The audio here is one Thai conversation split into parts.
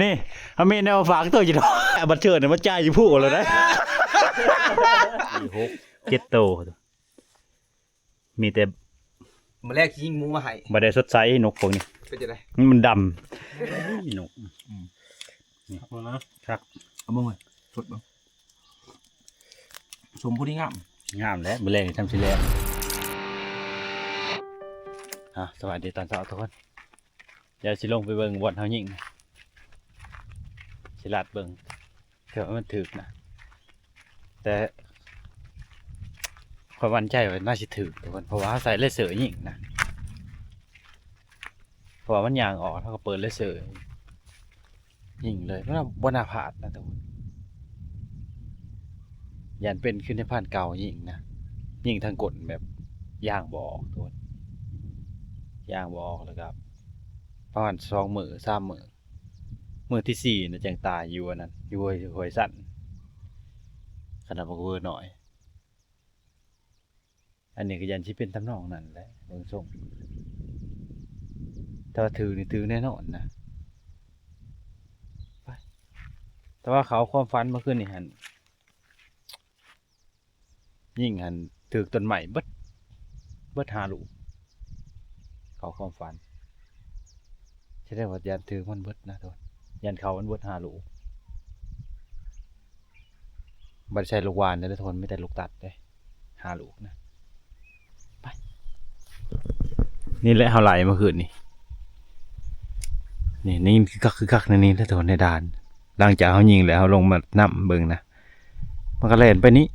นี่อเมนเอาฝากตัวอยู่ดอกบัดเชิญเนี่ยมาจ่ายอยู่ผู้เลยนะ6 7 โตมีแต่ มื้อแรกยิงหมูมาให้ บ่ได้สดใสนกพวกนี้ เป็นจังได๋ มันดำนกนี่ครับ เอาบ่มาสดบ่สมผู้ที่งาม งามแล้วมื้อแรกนี่ทำสิแล้วสวัสดีตอนเช้าทุกคนเดี๋ยวสิลงไปเบิ่งบ่อนเฮายิงนะสิลาดเบิ่งเผื่อว่ามันถึกนะแต่ข้อยมั่นใจว่าน่าสิถึกทุกคนเพราะว่าเขาใส่เลเซอร์ยิงนะเพราะว่ามันยางออกเท่ากับเปิดเลเซอร์ยิงเลยมันบ่น่าพลาดนะทุกคนยันเป็นขึ้นในผ่านเก่ายิงนะยิงทางกดแบบยางบ่ออกทุกคนยางบ่ออกแล้วครับประมาณ2 มื้อ 3 มื้อมื้อที่4นะจังตายอยู่อันนั้นอยู่ห้วยสั่นขนาดบ่เวอร์หน่อยอันนี้ก็ยันสิเป็นทำนองนั้นแหละเบิ่งส่งถ้าถือนี่ถือแน่นอนนะไปแต่ว่าเขาความฝันเมื่อคืนนี่หันยิ่งหันถือต้นใหม่เบิด5 ลูกเขาความฝันใช่ได้ว่ายันถือมันเบิดนะทุกคนยันเขามันเบิด5 ลูกบ่ได้ใช้ลูกหวานนะทุกคนไม่แต่ลูกตัดเด้5 ลูกนะไปนี่แหละเฮาไหลเมื่อคืนนี่คือคักในนี้แล้วทุกคนในด่านหลังจากเฮายิงแล้วเฮาลงมานํเบิ่งนะมันก็แล่นไปนี่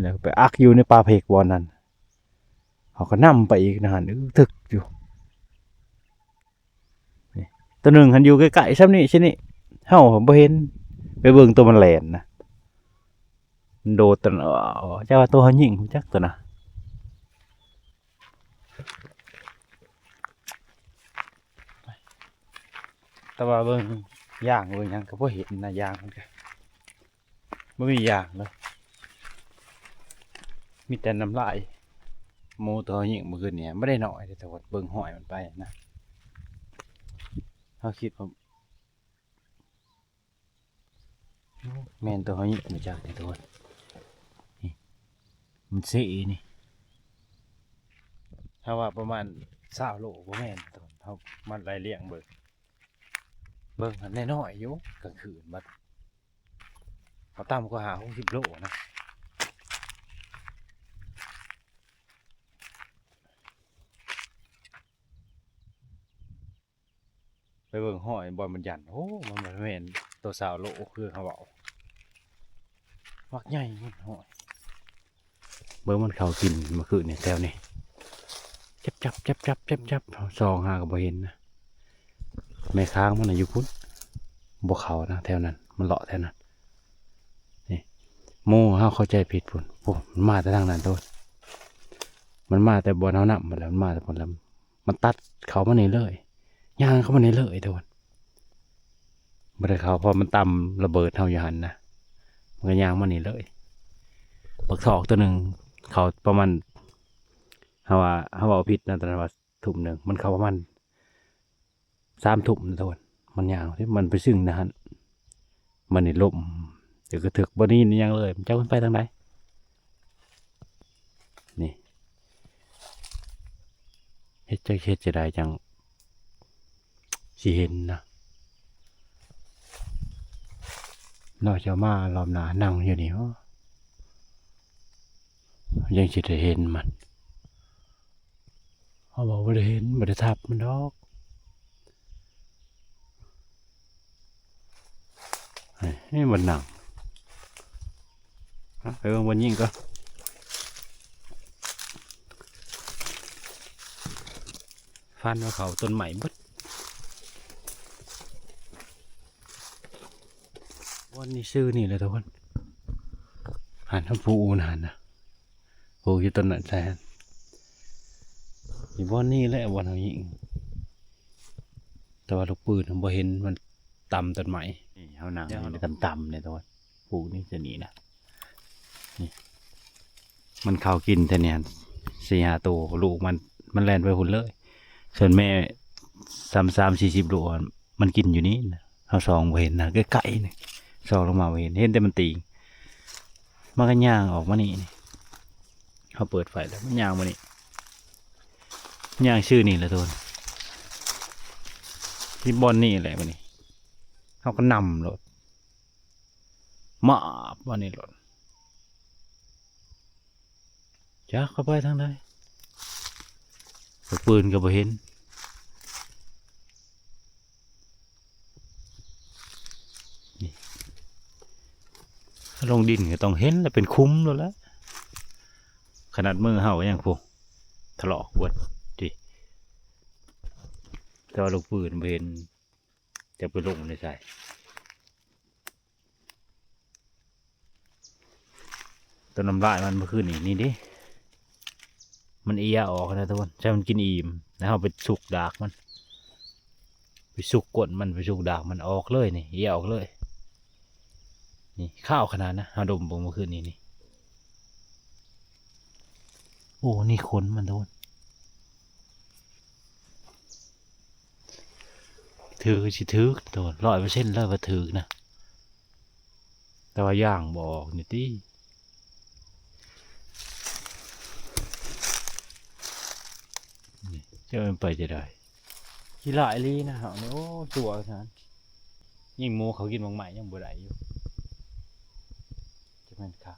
แหละไปอักอยู่ในป่าเพกบอนนั้นเขาก็นํไปอีกนะหั่นถึกอยู่นี่ตัวหนึงหันอยู่ใกล้ๆซ้ำนี่ซินี่เฮาบ่เห็นไปเบิ่งตัวมันแล่นนะมันโดดตนเจ้าว่าตัวเฮายิงฮู้จักตัวน่ะแต่ว่าเบิ่งย่างเบิ่งหยังก็บ่เห็นนะย่างมันก็บ่มีย่างเลยมีแต่น้ำลายหมูตัวยิงเมื่อคืนนี้ไม่ได้น้อยแต่ว่าเบิ่งห้อยมันไปนะเขาคิดว่าแม่นตัวเขายิงมาจากตัวนี่มันสีนี่ถ้าว่าประมาณ20 โลบ่แม่นตัวเขามันไล่เลี้ยงเบิ่งหันน้อยๆอยู่กลางคืนบัดเขาต่ำกว่า60 โลนะไปเบิ่งห้อยบอลมันยันมันบ่แม่นตัว20 โลคือเขาบอกมักใหญ่มันห้อยเบิ่งมันเข้ากินเมื่อคืนนี่แถวนี้จับซองหาก็บ่เห็นนะแม่ค้างมันน่ะอยู่พุ่นบ่เข้านะแถวนั้นมันเลาะแถวนั้นนี่หมู่เฮาเข้าใจผิดพุ่นมันมาแต่ทางนั้นโตดมันมาแต่บ่อนเฮานำมาแล้วมันมาแต่พุ่นแล้วมันตัดเขามานี่เลยย่างเข้ามานี่เลยโดนบ่ได้เข้าเพราะมันต่ำระเบิดเฮาอยู่หั่นนะมันก็ย่างมานี่เลยบักศอกตัวหนึงเขาประมาณเฮาว่าผิดนะตอนนั้นว่าทุ่มหนึงมันเข้าประมาณ3 ทุ่มนะโดนมันย่างที่มันไปซึ่งนะฮะมันนี่ล่มเดี๋ยวก็ถึกบ่นี่ยังเลยเจ้าขึ้นไปทางไหนนี่เฮ็ดจะได้จังสิเห็นนะนอกจากมารอบหน้านั่งอยู่นี่ยังสิได้เห็นมันเขาบอกว่าได้เห็นบ่ได้ทับมันดอกให้มันนั่งไปเบิ่งบนยิงก็ฟันว่าเขาต้นใหม่เบิดวันนี้ซื้อนี่เลยทุกคนหันทำปูนะหันนะปูอยู่ต้นนั้นแทนอยู่วันนี้แหละวันเขายิงแต่ว่าลูกปืนผมบ่เห็นมันต่ำต้นใหม่นี่เขาหนังนี่ต่ำเนี่ยทุกคนปูนี่จะหนีนะนี่มันเข้ากินแต่เนี่ย4-5 ตัวลูกมันแล่นไปหุ่นเลยส่วนแม่30-40 ตัว มันกินอยู่นี่นะเขาซองบ่เห็นนะใกล้ๆนี่ซองลงมาบ่เห็นเห็นแต่มันตีงมันก็ย่างออกมานี่นี่เขาเปิดไฟแล้วมันย่างมานี่ย่างชื่อนี่แหละทุกคนที่บอนนี่แหละมันนี่เขาก็นำรถมาบวันนี้รถจ้าเข้าไปทางใดปืนก็บ่เห็นนี่ลงดินก็ต้องเห็นแล้วเป็นคุ้มแล้วละขนาดมือเห่ายังพวกถลอกเวิดดิแต่ว่าลูกปืนบ่เห็นจะไปลงในใส่ตัวน้ำลายมันเมื่อคืนนี่ดิมันเอียออกนะทุกคนใช่มันกินอิ่มแล้วเอาไปสุกดากมันไปสุกกดมันไปสุกดากมันออกเลยนี่เอียออกเลยนี่ข้าวขนาดนะเอาดมบงเมื่อคืนนี่โอ้นี่ขนมันทุกคนถือสิถือตัว100%เลยว่าถือนะแต่ว่าย่างบอกนี่ที่จะมันไปจะได้ขี้หลายลีนะฮะนี่โอ้ตัวขนาดยิ่งหมูเขากินบางใหม่ยังบ่ได้อยู่จะเป็นค่ะ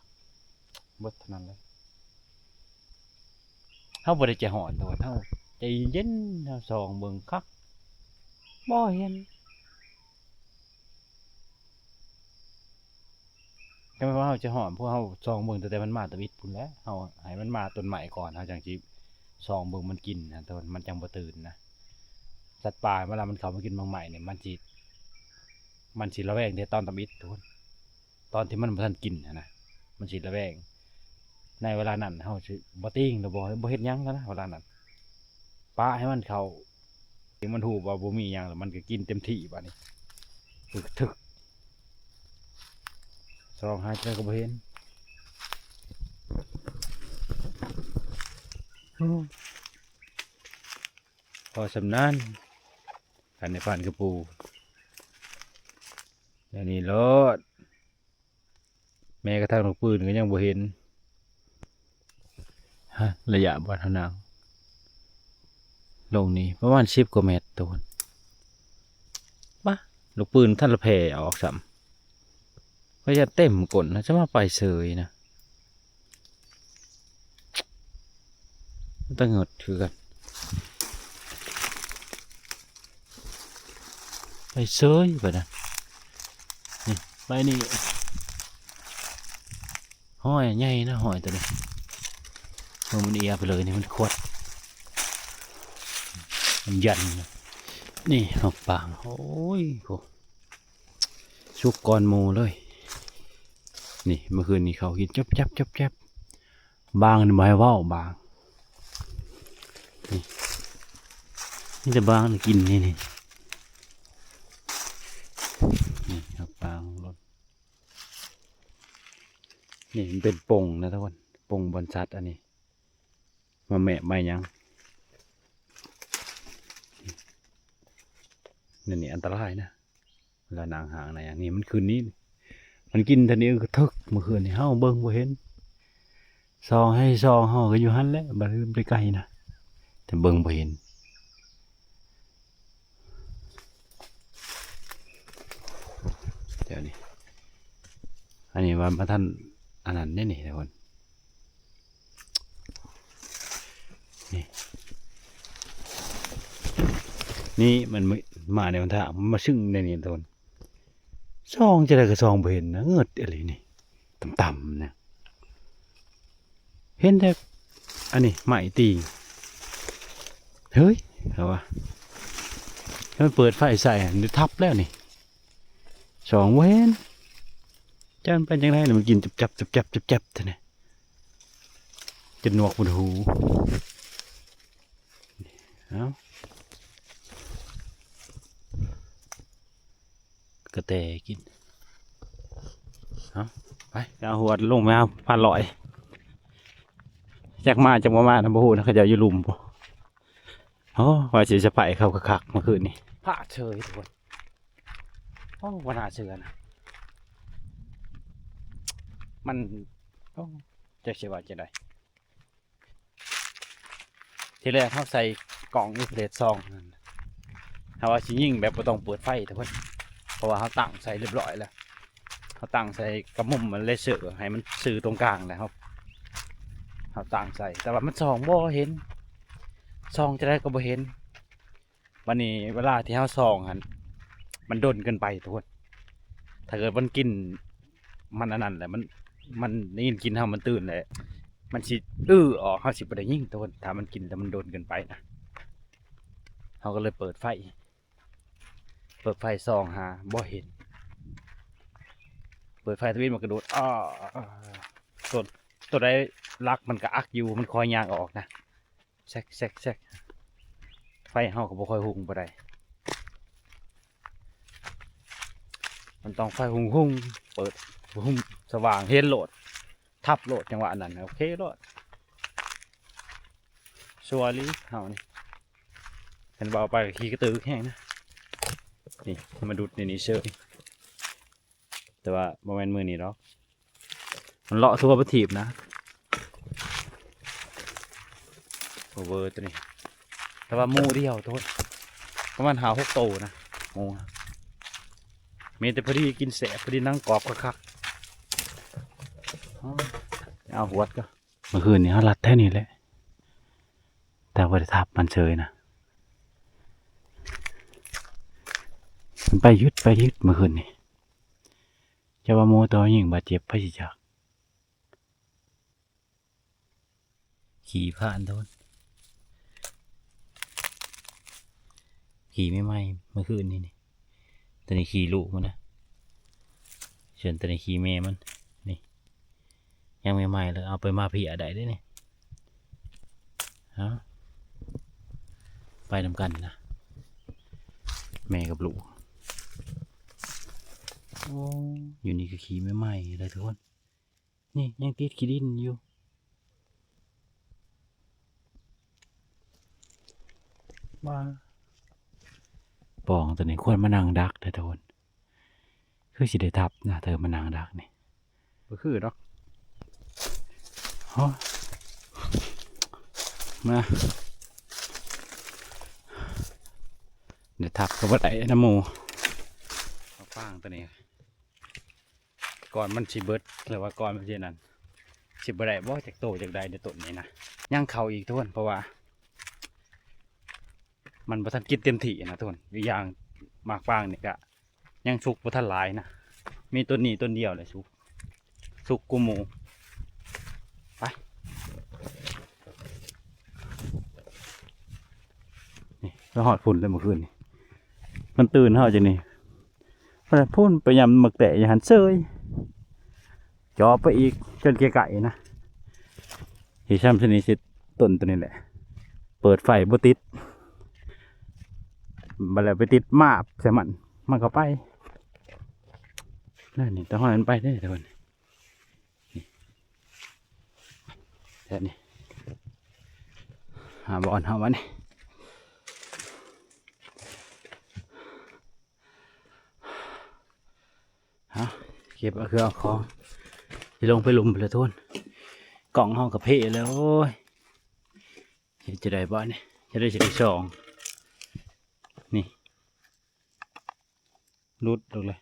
บดเท่านั้นเลยเขาบ่ได้ใจห่อนตัวเขาใจเย็นเขาส่องเบิ่งคักบ่เห็นก็ไม่ว่าเขาจะห่อนพวกเขาส่องเบิ่งแต่มันมาตะวิดพุ่นแล้วเขาให้มันมาต้นใหม่ก่อนเขาจังสิส่องเบิ่งมันกินนะแต่มันจังบ่ตื่นนะสัตว์ป่าเวลามันเข้ามากินบางใหม่เนี่ยมันสิระแวงในตอนตะวิดทุกคนตอนที่มันบ่ทันกินนะมันสิระแวงในเวลานั้นเขาสิบ่ติ้งหรือบ่เฮ็ดหยังกันนะเวลานั้นปะให้มันเข้ามันหูว่าบ่มีหยังแล้วมันก็กินเต็มที่บัดนี้ถึกสองหายใจก็บ่เห็นพอสำนานกันในผ่านกระปูอย่างนี้รถแม้กระทั่งลูกปืนก็ยังบ่เห็นฮะระยะบ่เท่านางลงนี่ประมาณ10 กว่าเมตรตัวคนปะลูกปืนท่านละแผ่ออกซ้ำก็จะเต็มกลนะจะมาไปเสยนะต้องเงิดคือกันไปเสยไปนะนี่ไปนี่ห้อยใหญ่นะห้อยตัวนี้มันเอียไปเลยนี่มันขวดมันยันนะนี่หอกปางโอ้ยโหชุกก่อนหมูเลยนี่เมื่อคืนนี้เขากินจับบางนี่บ่ให้เว้าบางนี่แต่บางกินนี่หอกปางรถนี่มันเป็นป่งนะทุกคนป่งบอนชัดอันนี้มาแม่ไม่ยังนี่อันตรายนะเวลานางหางอะไรอย่างนี้มันคืนนี้มันกินทันนี้ก็ทึกเมื่อคืนนี้เฮาเบิ่งบ่เห็นซองให้ซองเฮาก็อยู่หันแหละบ่ลืมไปไกลนะแต่เบิ่งบ่เห็นเดี๋ยวนี้อันนี้ว่ามาท่านอันนั้นนี่ทุกคนนี่มันมาในวันท่ามันมาชึ่งในนี่ทุกคนซองจะได้ก็ซองบ่เห็นนะเงิดอะไรนี่ต่ำๆนะเห็นแต่อันนี้ไหมตีเฮ้ยเอาวะมันเปิดไฟใส่นี่ทับแล้วนี่สองเว้นจะมันเป็นยังไงมันกินจับเท่านี้จะหนวกบนหูเอากระแตกินเอาไปเอาหัวลงมาเอาผ่านลอยจากมาจากมานะบ่ฮู้นะเขาจะอยู่ลุมบ่โอ้ว่าสิจะไปเข้าคักเมื่อคืนนี้พลาดเฉยทุกคน โอ้บ่น่าเชื่อนะมันโอ้จะสิว่าจะได้ทีแรกเขาใส่กล่องอินฟลซองนั่นถ้าว่าสิยิงแบบบ่ต้องเปิดไฟทุกคนเพราะว่าเขาตั้งใส่เรียบร้อยแล้วเขาตั้งใส่กระมุมมันเลเซอร์ให้มันสื่อตรงกลางนะครับเขาตั้งใส่แต่ว่ามันส่องบ่เห็นส่องจะได้ก็บ่เห็นวันนี้เวลาที่เขาส่องหันมันโดนเกินไปทุกคนถ้าเกิดมันกินมันอันนั้นแหละมันได้ยินกินเขามันตื่นเลยมันสิออกเขาสิบ่ได้ยิงทุกคนถ้ามันกินแล้วมันโดนเกินไปนะเขาก็เลยเปิดไฟส่องหาบ่เห็นเปิดไฟทวิตมันกระโดดตัวใดลักมันก็อักอยู่มันคอยยางออกนะแซกไฟเฮาก็บ่ค่อยหุงบ่ได้มันต้องไฟหุงเปิดหุงสว่างเห็นโหลดทับโหลดจังหวะนั้นโอเคโหลดชัวร์ลิเฮานี่เห็นเบาไปกับขี้กระตือแห้งนะนี่มาดูดในนี้เชยแต่ว่าโมเมนต์มือนี่หรอกมันเลาะทั่วประทีปนะเวอร์ตัวนี้แต่ว่าหมูเดียวโทษประมาณ6 โตนะงูมีแต่พอดีกินแสบพอดีนั่งกรอบคักเอาหัวก็เมื่อคืนนี้เขาลัดแท่นี้แหละแต่ว่าได้ทับมันเฉยนะมันไปยึดเมื่อคืนนี้จะว่าโมตัวยิงบาดเจ็บไปสิจักขี่ผ่านโทษขี่ไม่ไหมเมื่อคืนนี้นี่ตัวนี้ขี่ลูกมันนะเชิญตัวนี้ขี่แม่มันนี่ยังไม่ไหมเลยเอาไปมาพี่อะไรได้เนี่ยฮะไปทำกันนะแม่กับลูกโอ้อยู่นี่คือขี่ไม่ไหมเลยทุกคนนี่ยังติดขี้ดินอยู่ว่าปองตัวนี้ควรมานั่งดักแต่ทุกคนคือสิได้ทับนะเธอมานั่งดักนี่ก็คือดอกมาเดี๋ยวทับกับว่าไหนน้ำมูฟางตัวนี้ก่อนมันชิเบิร์ดหรือว่าก่อนมันเช่นนั้นชิบอะไรบ่จากโตจากใดในต้นนี้นะย่างเข่าอีกทุกคนเพราะว่ามันประทันกินเต็มที่นะทุกคนอีกอย่างหมากฟางเนี่ยก็ยังสุกประทันหลายนะมีต้นนี้ต้นเดียวเลยสุกกูหมูไปนี่แล้วหอดฝุ่นเลยเมื่อคืนนี่มันตื่นเหรอจังนี่พอพุ่นไปยำหมึกแตะอย่าหันเซยจ่อไปอีกจนไก่นะฮิชัมชนิดต้นตัวนี้แหละเปิดไฟบ่ติดบัดแล้วไปติดมาบใส่มันก็ไปนั่นนี่ต้องให้มันไปได้ทุกคนนี่แค่นี้หาบอลหาวันนี่เก็บเอาคือเอาของที่ลงไปลุมไปเลยทุนกล่องห้องกับเพแล้วโอ้ยจะได้บ้านนี่จะได้สองนี่รุดออกเลย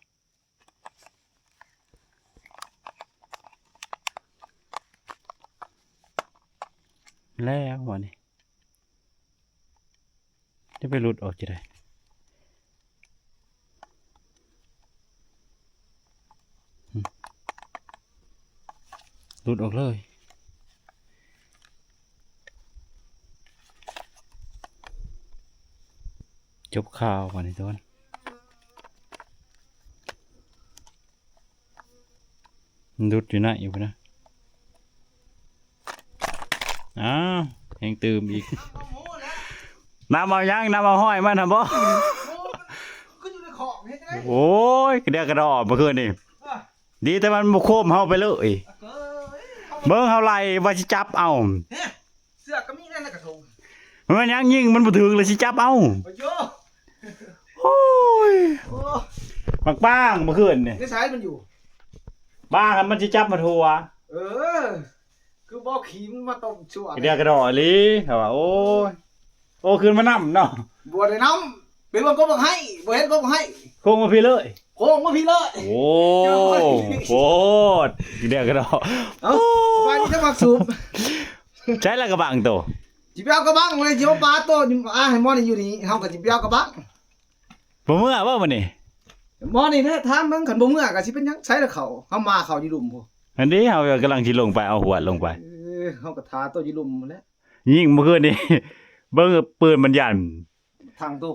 แล้ววันนี้จะไปรุดออกจะได้รุดออกเลยจบข่าววันนี้ทุกคนรุดอยู่ไหนอยู่นะอ้าวยังตื่มอีกน้ำเอาย่างน้ำเอาห้อยมาทำบ่โอ้ยเดี๋ยวกระดอกเมื่อคืนนี่ดีแต่มันบุโคมเฮาไปเลยเบิ้งเฮาไล่ว่าสิจับเอาเสื้อก็มีนั่นแหละกระทงมันยังยิงมันบ่ถึงเลยสิจับเอาโอ้ย มักป้างเมื่อคืนนี่ ในสายมันอยู่ บ้ากันมันสิจับมาทัว เออ คือบ่ขี่มันมาต้มชั่ว อีเดียกระดออีหลีเขาว่าโอ้ยโอ้คืนมานํเนาะ บ่ได้น้ำเป็นวันก็บ่ให้บ่เห็นก็บ่ให้ โคงมาพี่เลย โค้งมาพี่เลย โอ้โหอีเดียกระดอ เอ้าไปนี่จะมาสูบ ใช้แล้วกระบังโต จิไปเอากระบังเลยจิมาปลาโตนี่ให้หมอนี่อยู่นี่เฮาก็จิไปเอากระบัง บ่เมื่อว่ามื้อนี้ หมอนี่แท้ถามมึงคันบ่เมื่อก็สิเป็นหยังใช้ละเขาเฮามาเขาอยู่ลุมพุ่น อันนี้เฮากำลังสิลงไปเอาหัวลงไป เฮาก็ทาโตอยู่ลุมนั่นแหล้ว ยิงเมื่อคืนนี้ เบิ่งปืนมันยัน ทางโต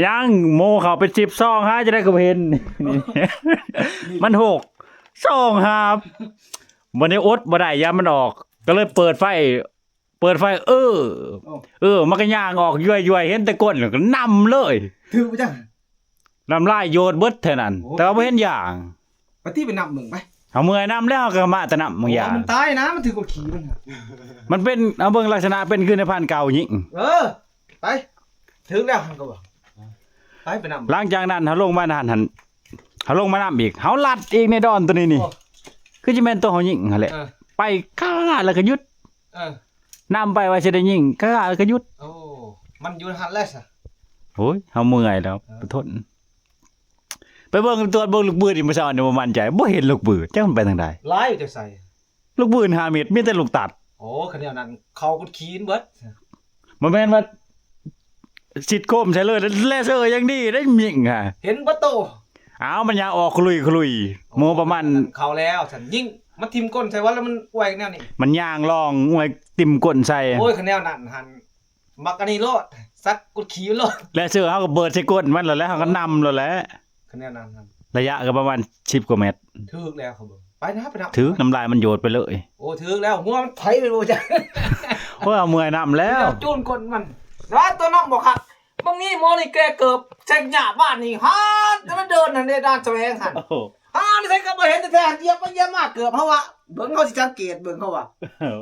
ยังโมเขาเป็น10ซองฮะจะได้ก็เห็นนี่มัน6ซองครับวันนี้อดบ่ได้ยามมันออก ก็เลยเปิดไฟ มันก็ย่างออกย่อยๆเห็นแต่ก้นก็นำเลย ถือบ่จัง น้ำลายโยดเบิดเท่านั้น แต่ว่าบ่เห็นอย่าง ไปที่ไปนับมึงไป เอาเมื่อยน้ำแล้วก็มาแต่น้ำบางอย่าง มันตายนะมันถือกดขี่มันน่ะ มันเป็นเอาเบิ่งลักษณะเป็นคือในพันธุ์เก่ายิง ไปถึงแล้วมันก็บอกไปนับ หลังจากนั้นเฮาลงมาหันเฮาลงมาน้ำอีกเฮาลัดอีกในดอนตัวนี้นี่คือสิแม่นตัวเฮายิงหั่นแหละไปก้าแล้วก็หยุดนำไปว่าสิได้ยิงก้าแล้วก็หยุด โอ้มันอยู่หันแล้วซะ โอ้ยเฮาเมื่อยแล้วไปทนไปเบิ่งตรวจเบิ่งลูกปืนนี่มื้อเช้านี่บ่มั่นใจบ่เห็นลูกปืนจักมันไปทางใด ลายอยู่จังไส ลูกปืน5เม็ดมีแต่ลูกตัด โอ้คันแนวนั้นเขากดขี่เบิด บ่แม่นว่าสิทธิ์โคมใช่เลยแลเซอร์ยังดีได้ยิงอ่ะ เห็นบ่โต อ้าวมันยังออกคลุยโมประมาณ เขาแล้วฉันยิงมันทิ่มก้นใส่ว่าแล้วมันอวยแนวนี้ มันย่างลองงวยติ่มก้นใส่ โอ้ยคันแนวนั้นหันมักอันนี้โลดซักกดขี่โลด และเสื้อเขาก็เบิดใส่ก้นมันแล้วเขาก็นำแล้วแหละ คันแนวนั้นครับ ระยะก็ประมาณ10กว่าเมตร ถึกแล้วเขาบอกไปนะไปนับ ถือน้ำลายมันโยดไปเลย โอ้ถึกแล้วหัวมันไถไปบ่จัง เพราะเอาเมื่อยน้ำแล้ว จูนก้นมันแล้วตัวน้องบอกครับบางนี้หมอนี่แกเกิบแจกหญ้าบ้านนี่ฮาดแล้วมันเดินนั่นในด้านแสวงหัน โอ้โห นี่ใส่ก็บ่เห็นแต่แท้เหยียบไปเหยียบมาเกือบเฮาว่าเบิ่งเฮาสิสังเกตเบิ่งเฮาว่า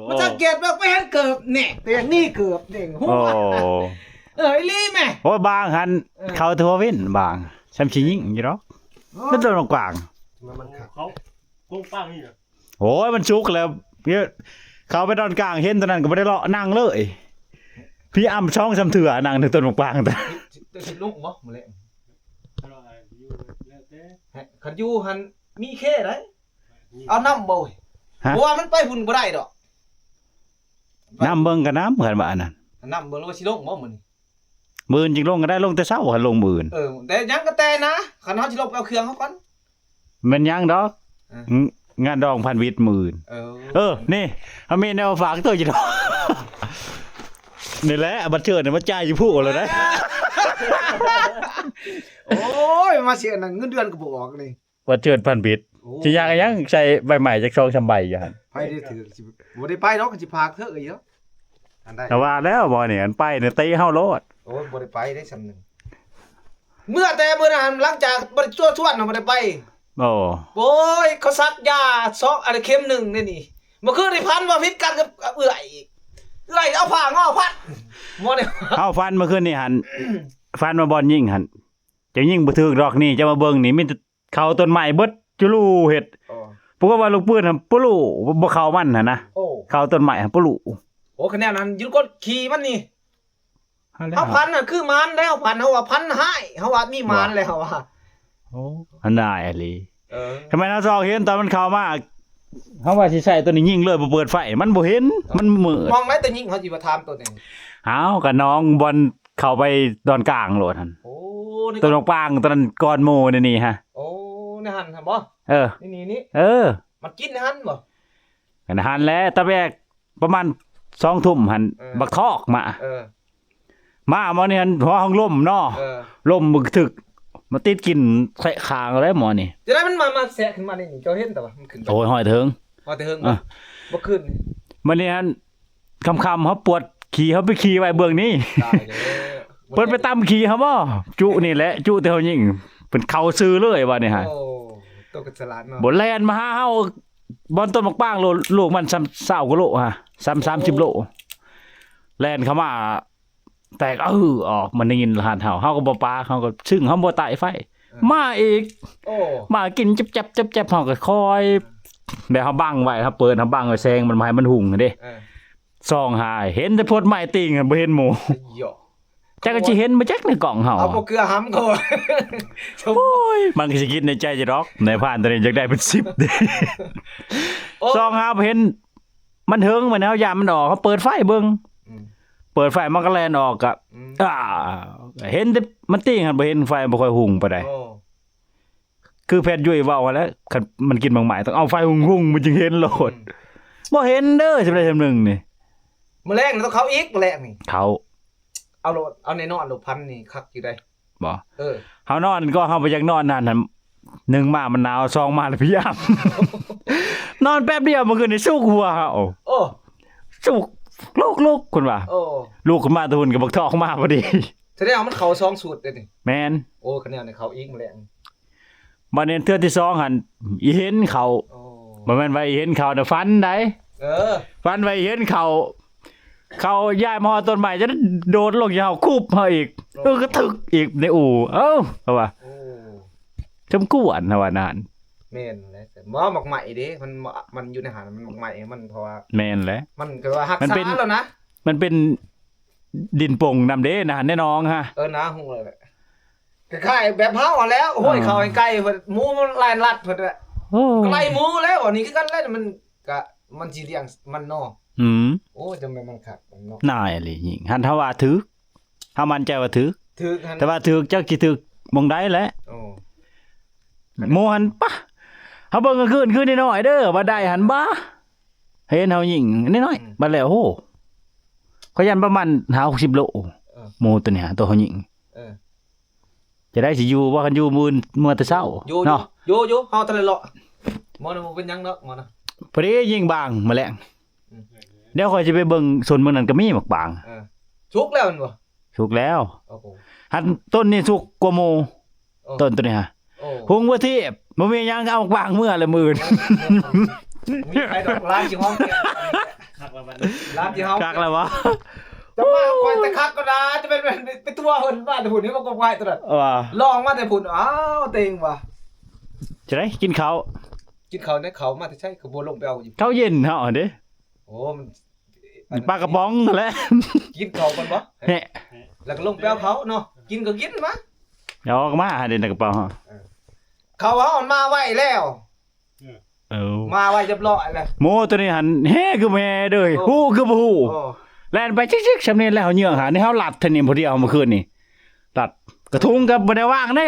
มันสังเกตแบบไปเห็นเกือบนี่แต่อย่างนี้เกือบนี่ฮู้ โอ้ ไอ้ลี่แม่ โหบางหันเขาทัววินบางซ้ำชิยิงอยู่หรอกมันตัวกว้าง มันขับ เขาโป้งป้างนี่เหรอ โอ้ยมันชุกแล้วเนี่ยเขาไปตอนกลางเห็นตอนนั้นก็บ่ได้เลาะนั่งเลยพี่อ้ำช่องซ้ำเถื่อนั่งถึงต้นกว้างแต่ สิลุกบ่มื้อแลง เราอยู่แล้วแต่ คันอยู่หันมีแค่ได้เอาน้ำบ่เว้ยเพราะว่ามันไปพุ่นบ่ได้ดอก น้ำเบิ่งกับน้ำเหมือนว่าอันนั้น น้ำบ่รู้ว่าสิลงบ่มื้อนี้ หมื่นจริงลงก็ได้ลงแต่เช้าหันลงหมื่น แต่ยังก็แต่นะคันเฮาสิลงไปเอาเครื่องเฮาก่อน มันยังดอกงานดองพันวิทย์หมื่นนี่เขามีแนวฝากตัวอยู่ดอกนี่แหละบัตรเชิญเนี่ยมาจ่ายอยู่ผู้เลยนะ โอ้ยมาเสียนั่นเงินเดือนก็บ่ออกนี่ บัตรเชิญพันวิทย์สิยากยังใส่ใบใหม่จากซองชำใบอยู่หั่น ไปได้ถือสิบ่ได้ไปดอกก็สิพากเถอะอีกเนาะอันใด แต่ว่าแล้วบ่เนี่ยอันไปเนี่ยตีเฮาโลด โอ้ยบ่ได้ไปได้สำนึงเมื่อแต่มื้อนั้นหลังจากบ่ได้ชั่วชวนน่ะบ่ได้ไป โอ้ โอ้ยเขาซักยาซอกอะไรเข็มหนึ่งนี่เมื่อคืนนี่พันว่าพิษกันกับเอื่อยอีกเอื่อยเอาผ้าง้อพัดหมอเนี่ย เฮาฟันเมื่อคืนนี่หันฟันมาบอลยิงหันจะยิงบ่ถึกดอกนี่จะมาเบิ่งนี่มีแต่เข้าต้นไม้เบิดจุลูเฮ็ดเพราะว่าลูกปืนหั่นปลุบ่เข้ามันหั่นนะ โอ้ เข้าต้นไม้หั่นปลุ โอ้คะแนนนั้นยืนกดขี่มันนี่เฮาพันน่ะคือมันแล้วพันเฮาว่าพันให้เฮาว่ามีมันแล้วว่า โอ้อันได้อะลี เออ ทำไมเราซองเห็นตอนมันเข้ามาเขาว่าสิใส่ตัวนี้ยิงเลยบ่เปิดไฟมันบ่เห็นมันมืด มองไหนแต่ยิงเขาสิมาถามตัวนึง อ้าวก็น้องบอลเข้าไปตอนกลางโลดหั่น โอ้นี่ ตัวน้องปางตอนนั้นก่อนโมนี่ฮะ โอ้นี่หันบ่ เออ นี่ เออ มันกินหันบ่ กันหันแล้วตะแบกประมาณ2 ทุ่มหันบักทอกมา เออ มาหมอนี่หันหัวห้องล่มเนาะ เออ ล่มบึกถึกมาติดกินแขะคางแล้วหมอนี่ จะได้มันมาแซะขึ้นมานี่เจ้าเห็นแต่ว่ามันขึ้นไป โอ้ยห้อยเถิง ว่าแต่เฮิงบ่ขึ้น มันนี่หันค่ำๆเขาปวดขี่เขาไปขี่ไว้เบื้องนี้ ได้เด้อ เพิ่นไปตำขี่เขาบ่จุนี่แหละจุแต่เฮายิงเพิ่นเข้าซื้อเลยว่านี่ฮะ โอ้ตัวกระสลาดเนาะ บ่แล่นมาหาเฮาบอลต้นมักป้างโลลูกมันซ้ำ20กว่าโลฮะ30โลแล่นเข้ามาแตกออกมันได้ยินหานเฮาก็บ่ปาเขาก็ซึ่งเฮาบ่ตายไฟ มาอีก โอ้ มากินจับเฮาก็คอยแบบเฮาบังไว้ครับเปิดเฮาบังไว้แซงมันบ่ให้มันหุ่งเด้ เออ ซองหายเห็นแต่พดไม้ติ่งอะบ่เห็นหมู หยอก จักก็สิเห็นบ่จักในกล่องเฮา เอาบ่เกลือห้ำก่อน โอ้ยมันก็สิคิดในใจจะดอกในผ่านตัวนี้อยากได้เป็น10เด้ โอ้ ซองหาบ่เห็นมันเฮิงมันแล้วยามมันออกเขาเปิดไฟเบิ่ง อืม เปิดไฟมันก็แล่นออกก็ อืม เห็นแต่มันติ่งหันบ่เห็นไฟบ่ค่อยหุ่งปานใด โอ้ คือแพทย์ยุ่ยเว้าว่าแล้วคันมันกินบางหมายต้องเอาไฟหุ่งๆมันจึงเห็นโลดบ่เห็นเด้อสำาได้สำนึงนี่ แมลงต้องเขาอีกแมลงนี่ เขา เอาโลดเอาในนอนโลดพันนี่คักอยู่ได้ บ่ เออ เฮานอนก็เฮาบ่อยากนอนนั่นน่ะหนึ่งมามันหนาวสองมาแล้วพยายาม นอนแป๊บเดียวเมื่อคืนนี่สุกหัวเฮา โอ้ สุกลุกๆคุณว่า โอ้ ลูกขึ้นมาตะหุ่นก็บักทอกมาพอดี แสดงว่ามันเขาซองสูตรเด้นี่ แม่น โอ้คะแนนในเขาอีกแมลง บัดนี้เทื่อที่สองหั่นอีเห็นเขา โอ้ บ่แม่นว่าอีเห็นเขาน่ะฝันได้ เออ ฝันว่าอีเห็นเขาย้ายมาฮอดต้นไม้จะโดดลงยาวคุบเฮาอีกก็ถึกอีกในอู่เอ้าเอาว่า โอ้ จำกวนนะว่านาน แม่นแล้วแต่หมอหมักใหม่เด้มันอยู่ในอาหารมันหมักใหม่มันเพราะว่า แม่นแหละ มันก็ว่ารัก มัน ษา เป็น แล้วนะ มันเป็นดินป่งนำเด้นะแน่น้องฮะ เออนะฮู้เลยแหละคล้ายๆแบบเฮาเอาแล้วโอ้ยเขาใกล้ๆเพิ่นหมูมันลายลัดเพิ่นน่ะ โอ้ ก็ไล่หมูแล้วอันนี้คือกันแล้วมันก็มันสิเลี้ยงมันเนาะ อืม โอ้จำเป็นมันคักมันเนาะ นายอะไรหญิงหันถ้าว่าถือถ้ามันใจว่าถือ ถึกหั่น แต่ว่าถือจักสิถือมองได้แหละ โอ้ โมหันปะเฮาเบิ่งกลางคืนคืนน้อยๆเด้อบ่ได้หันบ่เห็นเฮาหญิงน้อยๆบัดแล้วโหเขายันประมาณ50โลโมตัวเนี้ยตัวเฮาหญิง เออ จะได้สิอยู่บ่คันอยู่มื้อแต่เช้า อยู่ เนาะ อยู่เฮาตะเลยเลาะหมอน่ะบ่เป็นหยังเนาะหมอน่ะ พอดียิงบางแมลง อืม เดี๋ยวข่อยสิไปเบิ่งส่วนเมืองนั้นก็มีหมักบาง เออสุกแล้วมันบ่ สุกแล้ว โอ้โห หันต้นนี่สุกกว่าหมู่ โอ้ ต้นตัวนี้ฮะ โอ้ พุงบ่เทียบบ่มีหยังเอาหมักบางเมื่อละมื้อ มีใครดอกร้านที่ห้องแก คักละบัดนี้ ร้านที่ห้อง คักแล้ววะ จะมาคอยแต่คักก็ได้จะเป็นตัวเพิ่นมาแต่พุ่นนี่มันก็ควายตัวนั้น ว่า ลองมาแต่พุ่นอ้าวเต็งว่ะ จะได้กินข้าว กินเขาในเขามาแต่ใช่คือบ่ลงไปเอาอยู่ ข้าวเย็นเฮาเด้ โอ้มัน ปลากระป๋องนั่นแหละ กินเขาก่อนบ่ แฮะ แล้วก็ลงไปเอาเขาเนาะกินก็กินมา เอาออกมาหาเด่นในกระเป๋าเฮา เขาเอามันมาไว้แล้ว เออ มาไว้เรียบร้อยแล้ว หมูตัวนี้หันแฮ่คือแม่เด้ยฮู้คือบ่ฮู้ โอ้ แล่นไปชิกๆซำนี้แล้วเหยื่อหานี่เฮาลัดเท่านี้พอดีเอาเมื่อคืนนี่ลัดกระทุงกับบ่ได้วางเด้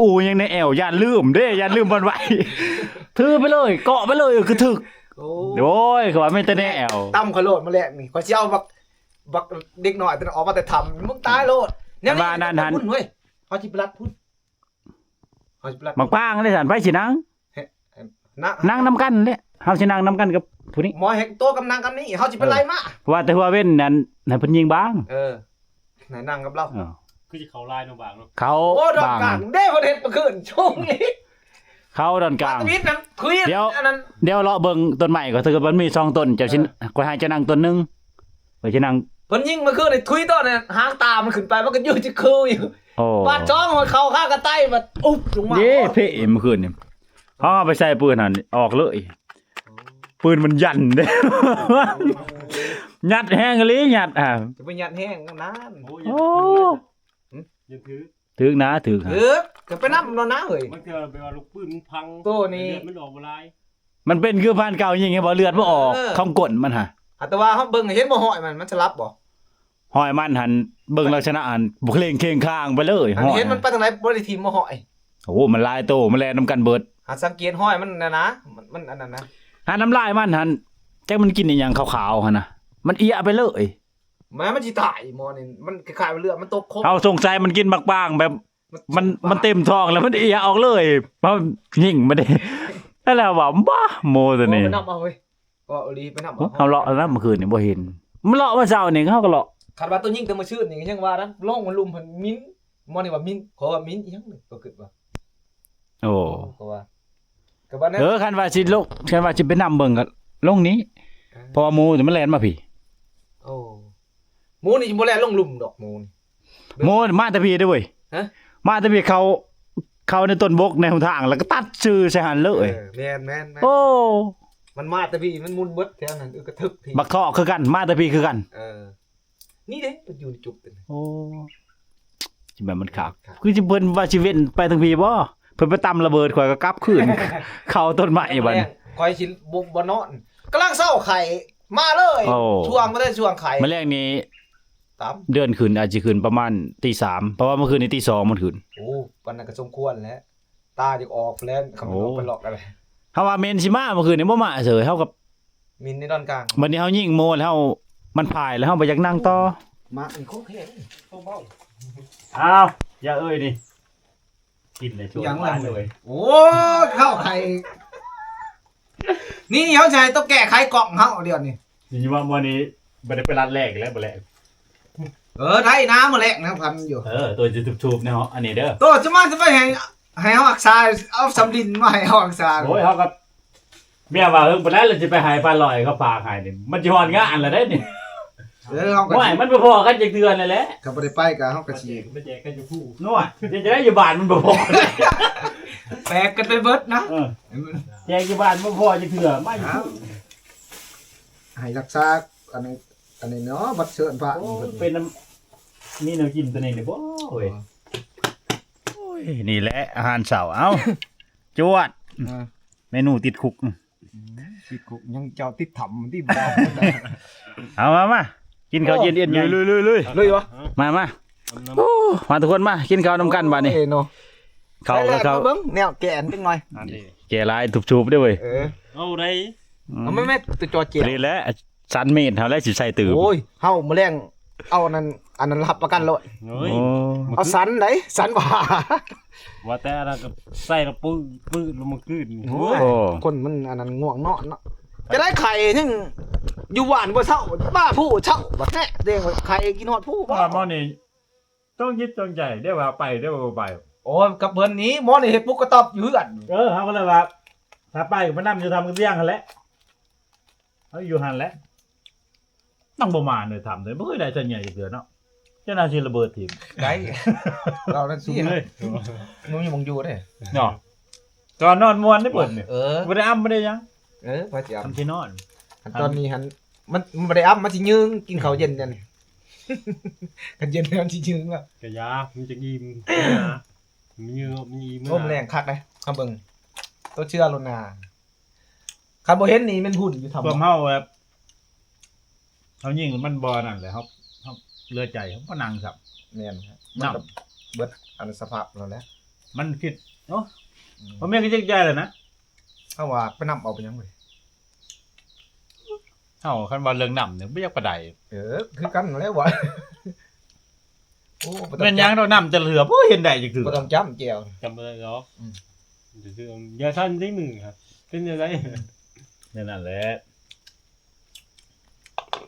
อูยังในแอวย่านลืมเด้ย่านลืมบ่ไว้ ถือไปเลยเกาะไปเลยคือถึก โอ้ โอ้ยคือว่าไม่แต่แนว ตั้มเขาโลดมาแลกนี่เขาสิเอาบักเด็กน้อยตัวนั้นออกมาแต่ทำมึงตายโลดพุ่นเว้ยเฮาสิไปรัดพุ่นเฮาสิไปรัด บางปางได้สันไปสินาง นะ นางนํกันเด้เฮาสินางนํกันกับผู้นี้ หมอแฮกโตกำนังกันนี่เฮาสิไปไล่มา ว่าแต่หัวเว้นนั่นให้เพิ่นยิงบาง เออไหนนั่งกับเรา เออ คือสิเข้าลายเนาะบางเนาะ เขา โอ้ดอก บาง กลางเด้บ่เฮ็ดบ่คืนช่วงนี้ เขาดอนกลาง ชีวิตนั้นคุย เดี๋ยว อันนั้น เดี๋ยวเลาะเบิ่งต้นไม้ก็ถ้าเกิดมันมี2ต้นเจ้าสิก็ให้เจ้านั่งต้นหนึงไว้สินั่ง เพิ่นยิงเมื่อคืนนี่ทุยตอนนั้นหางตามันขึ้นไปมันก็อยู่ที่คืออยู่ โอ้ บาดจ้องหัวเข่าข้างกระไต้มาอุ๊บลงมา เย้เพ่เมื่อคืนนี่เฮาเอาไปใส่ปืนนั่นออกเลย ปืนมันยันเด้ ยัดแห้งอีหลียัดอ่ะ จะไปยัดแห้งนาน โอ้ย โอ้ ยังถือ ถึกนะถึก เออก็ไปนำแล้วนะเฮ้ย มันเทื่อไปว่าลูกปืนมันพัง ตัวนี้ เลือดมันออกบ่ลาย มันเป็นคือพันเก่ายิงให้บ่เลือดบ่ออก เออ คำกดมันฮะ แต่ว่าเฮาเบิ่งเห็นบ่ห้อยมันจะรับบ่ หอยมันหันเบิ่งลักษณะอันบ่เคร่งเคร่งข้างไปเลย อัน หอย เห็นมันไปทางไหนบ่ได้ทีมบ่ห้อย โอ้มันลายโตมันแลนำกันเบิด หาสังเกตห้อยมันนะมันอันนั้นนะ หาน้ำลายมันหันจักมันกินอีหยังขาวๆหั่นน่ะมันเอียไปเลย แม้มันสิตายหมอนี่มันคล้ายๆเลือดมันตกครบ เอาสงสัยมันกินบักบางแบบมันเต็มท้องแล้วมันเอียออกเลยเพราะยิงมันได้นั่นแหละว่าบ้าโมตัวนี้ ไปนำเอาเว้ยก็เอาลีไปนำ เฮาเลาะแล้วเมื่อคืนนี่บ่เห็นมันเลาะมาเช้านี่เฮาก็เลาะ คาดว่าตัวยิงแต่มาชื่นนี่ยังว่านั้นลงมันลุมเพิ่นมิ้นหมอนี่ว่ามิ้นขอว่ามิ้นอีหยังนึงก็เกิดว่า โอ้ ก็ว่าก็ว่านั้น คันว่าสิลงคันว่าสิไปนำเบิ่งก็ลงนี้เพราะว่าหมูนี่มันแล่นมาพี่ โอ้หมูนี่บ่แลลงลุมดอกหมูนี่ หมูมาแต่พี่เด้อเว้ย ฮะ มาแต่พี่เขา เข้าในต้นบกในหนทางแล้วก็ตัดชื่อใส่หันเลย แม่น โอ้ มันมาแต่พี่มันมุนเบิดแถวนั้นกระทึกที บักเทาะคือกันมาแต่พี่คือกัน นี่เด้มันอยู่ในจุกตึง โอ้สิแบบมันขากคือสิเพิ่นว่าสิเว้นไปทางพี่บ่เพิ่นไปตำระเบิดข่อยก็กลับคืน เข้าต้นไม้บัดนี้ คอยสิบ่นอนกำลังเศร้าไข่มาเลย โอ้ ช่วงบ่ได้ช่วงไข่ มื้อแรกนี้ ตาม เดือนขึ้นอาจจะขึ้นประมาณตีสามเพราะว่าเมื่อคืนนี้ตีสองมันขึ้น โอ้วันนั้นก็สมควรแล้วตาจะออกแล้วเขาไม่ไปหลอกอะไร เฮาว่าเมนสิมาเมื่อคืนนี้บ่มาเฉยเฮากับ มินในด้านกลาง บัดนี้เฮายิงโมแล้วเฮามันพายแล้วเฮาบ่อยากนั่งต่อ มาอีกโคเคนเบา อ้าวอย่าเอ้ยนี่กินเลยช่วย ยัง มา ไง เลย โอ้เข้าไข่นี่เขาใช้ต้องแก้ไขกล่องเฮาเดี๋ยวนี้ นี่ว่าวันนี้บ่ได้ไปรัดแรกแล้วบ่แลก ได้น้ำมาแลกนะพันอยู่ ตัวจะทุบๆเนาะอันนี้เด้อ ตัวจะมาจะไปให้เฮาอักษาเอาสำลินมาให้เฮาอักษา โอ้ยเฮากับเมียว่าบ่ได้เราจะไปหายปลาลอยเขาพาหายนี่มันสิฮอดงานแล้วเด้นี่ เฮาก็ ว่ามันบ่พอกันจักเดือนนั่นแหละ ก็บ่ได้ไปก็เฮาก็สิ ไปแจกกันอยู่ผู้ นัวจะได้อยู่บ้านมันบ่พอ แตกกันไปเบิดนะ แจกอยู่บ้านบ่พอจักเทื่อมาอยู่ ให้รักษาอันนี้เนาะบัดเชิญพระ โอ้เป็นนี่แนวกินตัวนี้นี่บ่โอ้ยโอ้ยนี่แหละอาหารเช้าเอ้าจวดเมนูติดคุก ติดคุกยังเจ้าติดถ้ำที่บ่ เอามากินข้าวเย็นๆอยู่ลุย เลยวะ ๆมาโอ้มาทุกคนมากินข้าวนำกันบัดนี้ เนาะ ข้าวแล้วข้าว เบิ่งแนวแกนจังหน่อย อันนี้ แก่หลายทุบๆเด้อเว้ย เอาได้ เอาไม่ตัวจอเจีย นี่แหละสันเมตรเฮาแล้วสิใส่ตืบ โอ้ยเฮามื้อแรงเอาอันนั้นรับประกันเลย เฮ้ย โอ้ เอาสันไหนสันกว่า ว่าแต่เราก็ใส่แล้วปื้ลงมาคืน โอ้ โอ้ คนมันอันนั้นง่วงนอนเนาะจะได้ไข่นึงอยู่หวานบ่เช้าบ้าผู้เช้าบัดแน่เด้งไข่กินฮอดผู้บ่ ว่าหมอนี่ต้องยึดต้องใจได้ว่าไปได้ว่าบ่ไป โอ้ยกับเพิ่นนี้หมอนี่เฮ็ดปุ๊กก็ตอบอยู่กัน เฮาก็เลยว่าถ้าไปก็มานั่งอยู่ทำกันเรื่องหั่นแหละเฮาอยู่หั่นแหละต้องบ่มาเนี่ยทำเลยบ่เคยได้จังใหญ่จักเทื่อเนาะเจ้าหน้าที่ระเบิดทีม ได้เรานั่นสิ เลย มึงอยู่เด้ เนาะตอนนอนม่วนได้เปิดนี่ บ่ได้อ้ำบ่ได้หยัง พอสิอ้ํ ทำที่นอน ตอนนี้หันมันบ่ได้อ้ํมันสิยืงกินข้าวเย็นเนี่ยนี่ กันเย็นแล้วมันสิยืงอ่ะ กระยามันจะยิ้มมีเยอะมีเมื่ โอ้มแรงคักเลยคำเบิ่งตัวเชื่อโลนาคันบ่เห็นนี่มันหุ่นอยู่ทำ พวกเฮาแบบเฮายิงมันบ่นั่นแหละเฮาเลือใจเฮาบ่นั่งครับ แม่นครับ นับ เบิดอันสภาพแล้วแหละ มันคิดเนาะบ่แม่นก็จักใจเลยนะ เฮาว่าไปนำเอาไปยังเว้ย เฮาคันว่าเรื่องนำเนี่ยบ่อยากปานใด คือกันนั่นแหล้ววะโอ้บ่ต้อ แม่นหยังดอกนำจะเหลือบ่เห็นได้จักเทื่อ บ่ต้องจำแจว จำไม่ได้หรอกคืออย่าท่านได้มือครับเป็นยังไง นั่นแหละ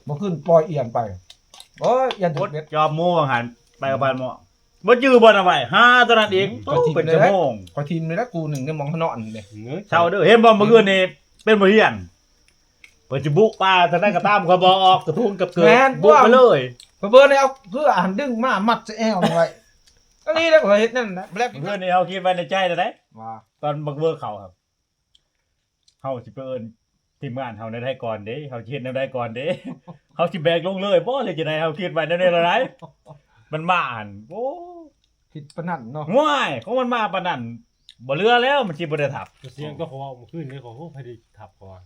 บ่ขึ้นปล่อยเอียนไปโอ้ยเอียน บ ถู ด กเม็ด จอบหมูบางหันไปกับบ้านหมอบ่จื้อบ่เอาไว้5ตัวนั้นเอง ก็ทิ้ง เป็น เลย ชั่วโมง ขอทีมเลยนะกูหนึ่งได้มองข้างนอกนี่เลย เนื้อ เช้าเด้อเห็นบ่เมื่อคืนนี่เป็นบ่เฮียนเพิ่นสิบุกป่าทางนั้นก็ตามเขาบ่ออกกระทุงกับเกิดบุกไปเลย เบิ่นเอาเพื่ออ่านดึงมามัดจะแอวไว้อันนี้แหละก็เฮ็ดนั่นนะแบล็ค เมื่อคืนนี่เฮาคิดไว้ในใจแล้วได้ ว่า ตอนบักเวิร์กเขาครับเฮาสิไปเอิ้นทีมงานเฮาได้ก่อนเด้เฮาคิดแนวได้ก่อนเด้เฮาสิแบกลงเลยบ่เลยจะได้เฮาคิดไว้แนวนี้แล้วได้มันมาอ่านโอ้ ผิดปะนั่นเนาะ ง่ายของมันมาปานนั้นบ่เหลือแล้วมันสิบ่ได้ทับ เสียงก็ขอเอาขึ้นเลยขอพอดีทับก่อน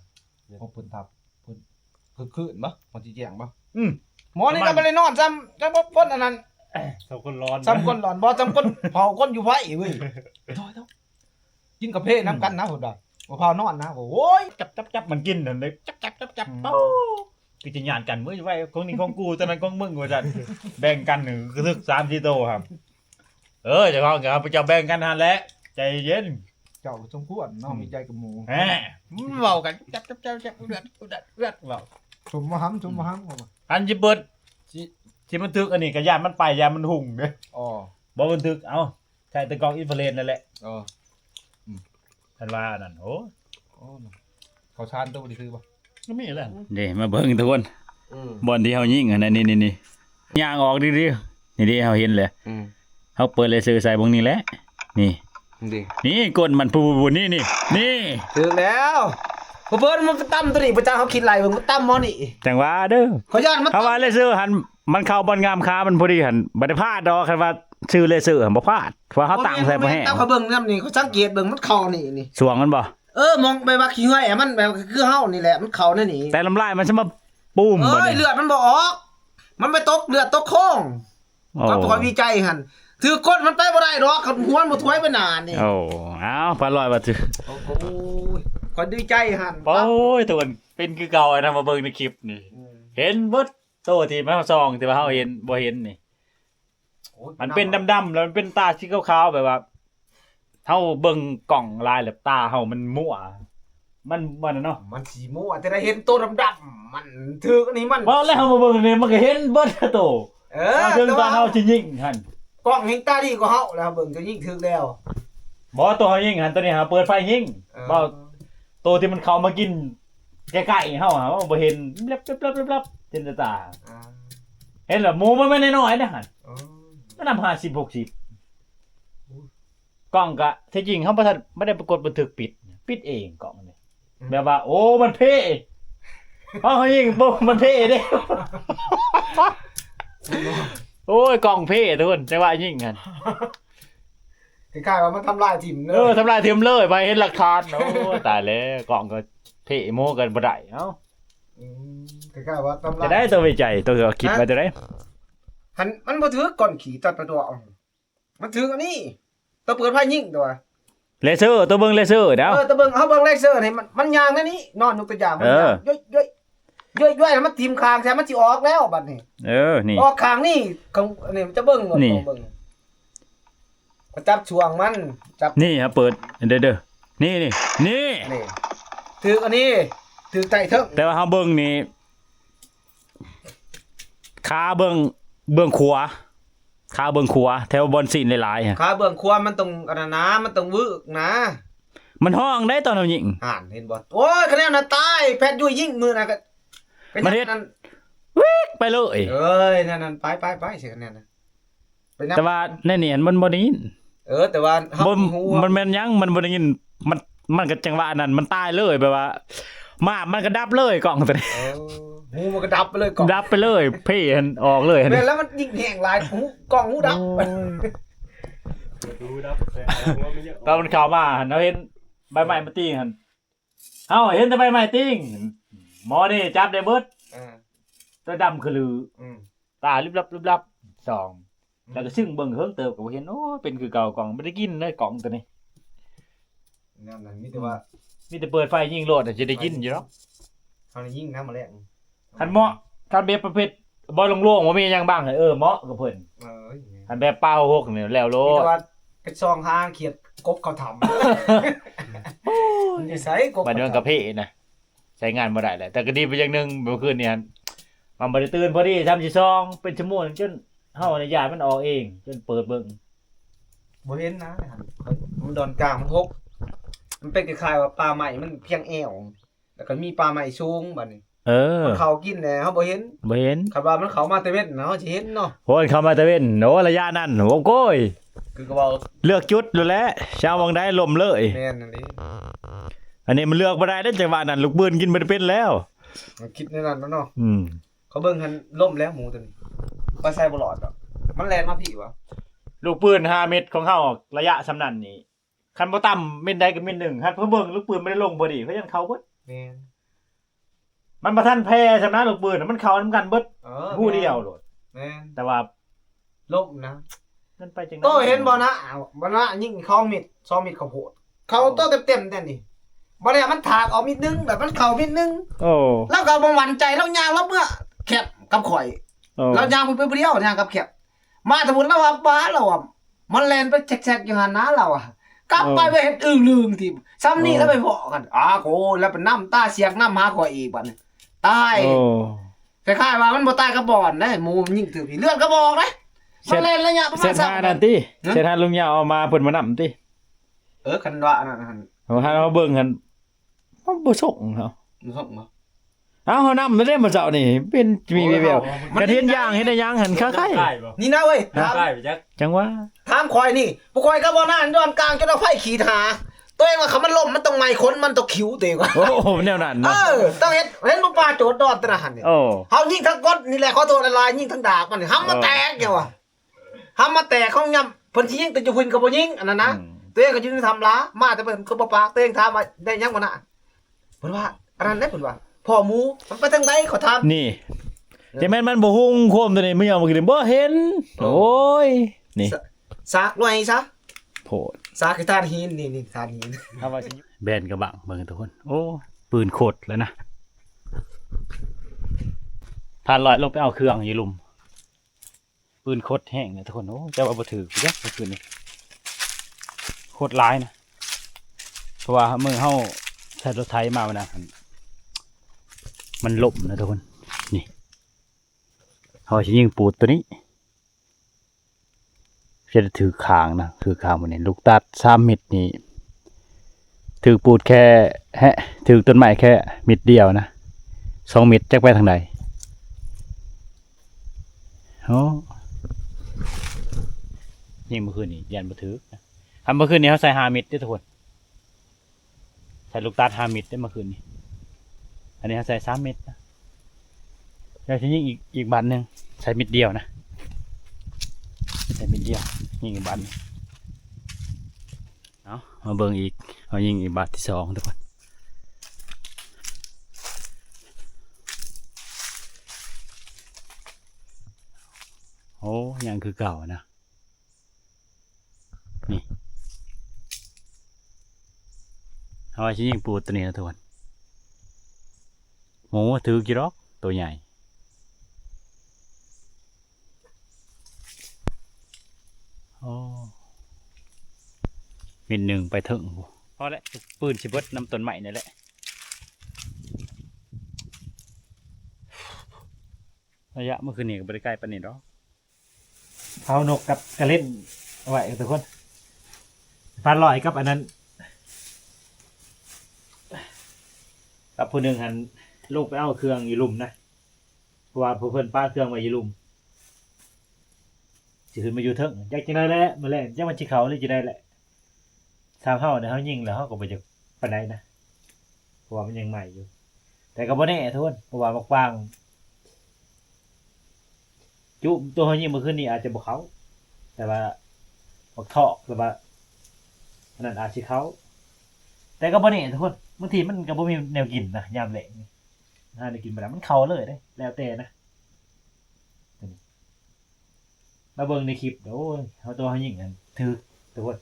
พอเพิ่นทับเพิ่นคือบ่มันสิแจ้งบ่ อืม หมอนี่ก็บ่ได้นอนซ้ำจังบ่พ้นอันนั้น สองคนร้อน ซ้ำคนหลอนบ่ซ้ำคนเผาคนอยู่ไว้เว้ยโถ่ๆกินกาแฟน้ำกันนะพุ่นน่ะบ่เผานอนนะโอ้ย จับมันกินนั่นเลยจับโอ้คือจะหยานกันมื้อไว้ของนี่ของกูตอนนั้นของมึงว่าซั่นแบ่งกันหนึ่งคือทึก3-4โตครับเจ้าของครับจะแบ่งกันหั่นแหละใจเย็น เจ้าสมควรเนาะมีใจกับหมู แหมเว้ากันจับเลือดเว้า ชมมาห้ำว่า อันสิเบิดสิมันทึกอันนี้ก็ย่านมันไปย่านมันหุ่งเด้ อ๋อ บ่บันทึกเอ้าใช้แตะกล้องอินฟราเรดนั่นแหละ อ๋อ ท่านว่าอันนั่นโอ้ โอ้เขาชานตัวบ่ได้คือบ่ ก็มีแหละ เด้มาเบิ่งทุกคนบอลที่เฮายิงอันนั้นนี่ย่างออกดิๆนี่เด้เฮาเห็นเลยเฮาเปิดเลเซอร์ใส่บงนี้แหละนี่ ดิ นี่กดมันปูนี่นี่ ถึงแล้วเพิ่นมันตั้มตัวนี้ประจาเขาคิดไรเบิ่งมันตั้มมอนี่ จังว่าเด้อ เขาย่านมัน เขาว่าเลเซอร์หันมันเข้าบอลงามค้ามันพอดีหันบ่ได้พลาดดอกคันว่าชื่อเลเซอร์หันบ่พลาดเพราะเขาตั้งใส่บ่แห้ง ตั้มเขาเบิ่งนำนี่เขาสังเกตเบิ่งมันเข้านี่ สวงมันบ่ มองไปว่าขี้ห้อยมันแบบคือเฮานี่แหละมันเข้านี่ แต่ลำลายมันจะมาปุ้มบ่ เลือดมันบ่ออก มันไปตกเลือดตกโค้งก็ตัววิจัยหั่นถือกดมันไปบ่ได้ดอกหัวมันบ่ถวยไปนานนี่ โอ้เอาปลาลอยบ่ถือ โอ้ยก็ดีใจหั่น โอ้ยตัวมันเป็นคือเก่านะมาเบิ่งในคลิปนี่เห็นเบิดโตที่มาซองที่ว่าเฮาเห็นบ่เห็นนี่มันเป็นดำๆแล้วมันเป็นตาสีขาวๆแบบว่าเฮาเบิ่งกล่องลายแล้วตาเฮามันมั่วมันเนาะ มันสีม่วแต่ได้เห็นตัวดำๆมันถืออันนี้มัน ว่าแล้วเฮามาเบิ่งนี่มันก็เห็นเบิดโต เอาถึงตอนเฮาสิยิงหั่น กล้องเห็นตาดีกว่าเฮาแล้วเบิ่งจะยิ่งถึกแล้ว บ่ตัวเฮายิงหั่นตัวนี้หาเปิดไฟยิงบ่ตัวที่มันเข้ามากินใกล้ๆเฮาหาบ่เห็นแลบๆๆๆเห็นแต่ตาเห็นแล้วหมูมันไม่น้อยๆนะหั่นมันนำ50 60กล้องก็ที่จริงเฮาบ่ทันไม่ได้ปรากฏบันทึกปิดเองกล้องนี่แบบว่าโอ้มันเพ่เฮายิงบ่มันเพ่เด้ โอ้ยกล้องเพ่ทุกคนจังหวะยิงกัน คล้ายๆว่ามันทำลายทีมเน ทำลายเทียมเลยไปเห็นหลักฐานโอ้ตายแล้วกล้องก็เพ่โมกันบ่ได้เอ้า คล้ายๆว่าทำลาย จะได้ตัววิจัยตัวคิดว่าจะได้ หันมันบ่ถือก่อนขี่ตัดตัวเอามันถืออันนี้ตัวเปิดไพ่ยิงตัว เลเซอร์ตัวเบิ่งเลเซอร์เด้อ ตัวเบิ่งเฮาเบิ่งเลเซอร์นี่มันยางนั่นนี่นอนยกตัวอย่างมันย่อยแล้วมันทิ่มคางแท้มันสิออกแล้วบัดนี้ นี่ ออกคางนี่ของนี่มันจะเบิ่งหมด นี่ เบิ่งก็จับช่วงมันจับ นี่ครับเปิดเด้อนี่ นี่ถืออันนี้ถือไต่เทิง แต่ว่าเฮาเบิ่งนี่ขาเบิ่งขวาขาเบิ่งขวาแถวบอลซีนหลายๆฮะ ขาเบื้องขวามันต้องอันนั้นนะมันต้องวึกนะ มันห้องได้ตอนเฮายิง อ่านเห็นบ่โอ้ยคะแนนน่ะตายแพทย์ยุ้ยยิงมือน่ะก็ มันเฮ็ด นั่น ไปเลย เอ้ยนั่นไปสิคะแนนน่ะไปนับ แต่ว่าในนี่มันบ่ได้ยิน แต่ว่าเฮา บ่ หู มันแม่นยังมันบ่ได้ยินมันก็จังหวะนั้นมันตายเลยแบบว่ามันก็ดับเลยกล้องตัวนี้ หูมันก็ดับไปเลยกล่อง ดับไปเลยเพ่หันออกเลยหัน แม่นแล้วมันยิงแหงหลายหูกล่องหูดับ ดูดับแต่ว่ามันยัง ตอนมันเข้ามาหันเราเห็นใบไม้มาติ้งหันเอ้าเห็นแต่ใบไม้ติ้งหมอนี่จับได้เบิดตัวดำคือลือตาลิบลับสองแล้วก็ซึ่งเบิ่งเฮิงเติบก็บ่เห็นโอ้เป็นคือเก่ากล่องบ่ได้กินเลยกล่องตัวนี้ นั่นน่ะมีแต่ว่า มีแต่เปิดไฟยิงโลดจะได้กินอยู่เนาะ เฮานี่ยิงน้ำมาแล้ว คันเหมาะคันแบบประเภทบ่โล่งๆบ่มีหยังบ้างเหมาะกับเพิ่นคันแบบเป้า6นี่แล้วโล มี ด แต่ว่าเป็นซองหาเขียดกบเขาทำนี่ใส่กบ บัดนี้มันก็เพ่นะใช้งานบ่ได้แหละแต่ก็ดีไปอย่างหนึงเมื่อคืนนี่มันบ่ได้ตื่นพอดี3 4 2เป็นชั่วโมงจนเฮาเนี่ยย้ายมันออกเองจนเปิดเบิ่ง บ่เห็นนะมันดอนกลางมันหกมันเป็นคล้ายๆว่าปลาใหม่มันเพียงแอวแล้วก็มีปลาใหม่สูงบัดนี้ มันเขากินแหละเฮาบ่เห็น บ่เห็น คันว่ามันเข้ามาแต่เว้นนะเฮาสิเห็นเนาะ โหเข้ามาตะเว้นโหระยะนั้นโอ้โก้ย คือก็ว่า เลือกจุดแล้วแหละชาววังได้ลมเลย แม่นนั่นดิ อันนี้มันเลือกบ่ได้เด้จังหวะนั้นลูกปืนกินบ่ได้เป็นแล้ว มันคิดในนั้นเนาะ ม เขาเบิ่งหันล่มแล้วหมูตัวนี้ก็ใส่บ่รอดดอกมันแล่นมาพี่วะ ลูกปืน5เม็ดของเฮาระยะสำนั้นนี่คันบ่ต่ำเม็ดใดก็เม็ดหนึ่งคันเพิ่นเบิ่งลูกปืนบ่ได้ลงพอดีเพราะฉะนั้นเขาเบิด แม่น มันบ่ทันแพ้สำนักลูกปืนมันเข้านำกันเบิดผู้เดียวโลด แม่น แต่ว่า ล่มนะ มันไปจัง โตเห็นบ่นะบ่นะยิงเข้ามิด2มิดข้าวโพดเข้าโตเต็มๆแต่นี่บ่ได้มันถากออกมิดนึงแบบมันเข้ามิดนึง โอ้ แล้วก็บ่มั่นใจแล้วย่างแล้วเมื่อแคบกับข่อย แล้วย่างไปเดียวย่างกับแคบมาสมมุติแล้วว่าบ้าเราอ่ะมันแล่นไปแฉกๆอยู่หั่นนะเราอ่ะกลับไปเฮ็ดอึ้งลืมทีซ้ำนี่แล้วไปพอกันโหแล้วเป็นน้ำตาเสียกน้ำหาข่อยอีกบัดนี้ตาย โอ้ คล้ายๆว่ามันบ่ตายกระบอนได้หมูมันยิงถือพี่เลือดกระบอกนะมันเล่นระยะประมา เส้ ณ นทางนั่นติเส้นทางลุงยาวเอามาเพิ่นมานำติ คันว่าอันนั้นหั่น เอาเบิ่งหั่นมันบ่ส่งเฮา มันส่งบ่ เอาเฮานำได้มาเจ้านี่เป็นมีแววกระเทียนย่างเฮ็ดได้ย่างหั่นคล้าย ใกล้บ่ นี่นะเว้ย ใกล้ไปจัก ๆจังว่า ถามคอยนี่บ่คอยก็บ่นานย้อนกลางจนเอาไฟขีดหาตัวเองว่าเขามันล่มมันต้องไหม้คนมันต้องคิ้วตัวเองว่า โอ้โหแนวนั้น เอ นะ อต้องเห็นบ่ปลาโจดดอนตะหันนี่ โอ้ เฮายิงทั้งกดนี่แหละขอโทษละลายยิงทั้งดาบมันห้ำมาแตกเกี่ยวว่ะห้ำมาแตกของยำเพิ่นสิยิงแต่อยู่เพิ่นก็บ่ยิงอันนั้นนะตัวเองก็ยืนทำล้ามาแต่เพิ่นคือบ่ปากตัวเองถามว่าได้ยังบ่น่ะเพิ่นว่าอันนั้นได้เพิ่นว่าพ่อหมูมันไปทางใดขอถาม นี่จะแม่นมันบ่ฮุ้งโคมตัวนี้มึงเอามากินบ่เห็นโอ้ยนี่ ซากหน่อยซะ โพด ซากคือทานหินนี่ทานหิน ถ้าว่าแบนกระบังเบิ่งทุกคนโอ้ปืนโคตรแล้วนะผ่านลอยลงไปเอาเครื่องอยู่ลุมปืนโคตรแห้งเลยทุกคนโอ้เจ้าว่าบ่ถือกูจักปืนนี่โคตรร้ายนะเพราะว่ามือเฮาใช้รถไถมาวันนั้นมันล่มนะทุกคนนี่เฮาสิยิงปูดตัวนี้จะถือคางนะถือคางมันนี่ลูกตัด3 เม็ดนี่ถือปูดแค่ถือต้นไม้แค่เม็ดเดียวนะ2 เม็ดจักไปทางใดโอ้ยิงเมื่อคืนนี่ยันบ่ถือนะเมื่อคืนนี้เขาใส่5 เม็ดเด้อทุกคนใส่ลูกตัด5 เม็ดได้เมื่อคืนนี้อันนี้เขาใส่3 เม็ดนะแล้วจะยิงอีกบันหนึ่งใส่เม็ดเดียวนะใส่เม็ดเดียวยิงอีกบันเอามาเบิ่งอีกเอายิงอีกบันที่2ทุกคนโอ้ยังคือเก่านะนี่เอาไว้ยิงปูตัวนี้นะทุกคนหมูถือกี่รอกตัวใหญ่โอ้มีหนึ่งไปถึงพอแล้วปืนชิบดน้ำต้นใหม่นี่แหละระยะเมื่อคืนนี้ก็บริใกล้ปานนี้หรอกเผานกกับกระเล่นเอาไว้ทุกคนปลาลอยกับอันนั้นกับผู้หนึ่งหันลูกไปเอาเครื่องอยู่ลุมนะเพราะว่าผู้เพิ่นป้าเครื่องไว้อยู่ลุมสิขึ้นมาอยู่เทิงอยากจะได้แหละมาแล่นจังมันสิเขาเลยจะได้แหละทางเฮาเนี่ยเฮายิงแล้วเฮาก็บ่จะปานใดนะเพราะว่ามันยังใหม่อยู่แต่ก็บ่แน่ทุกคนเพราะว่ามักปางจุตัวเฮายิงเมื่อคืนนี้อาจจะบ่เขาแต่ว่าบักทอกหรือว่าอันนั้นอาจสิเขาแต่ก็บ่แน่ทุกคนบางทีมันก็บ่มีแนวกินนะยามแลงนี่ถ้าได้กินบ่ได้มันเข้าเลยเด้แล้วแต่นะมาเบิ่งในคลิปโอ้ยเฮาตัวเฮายิงนั่นถือทุกคน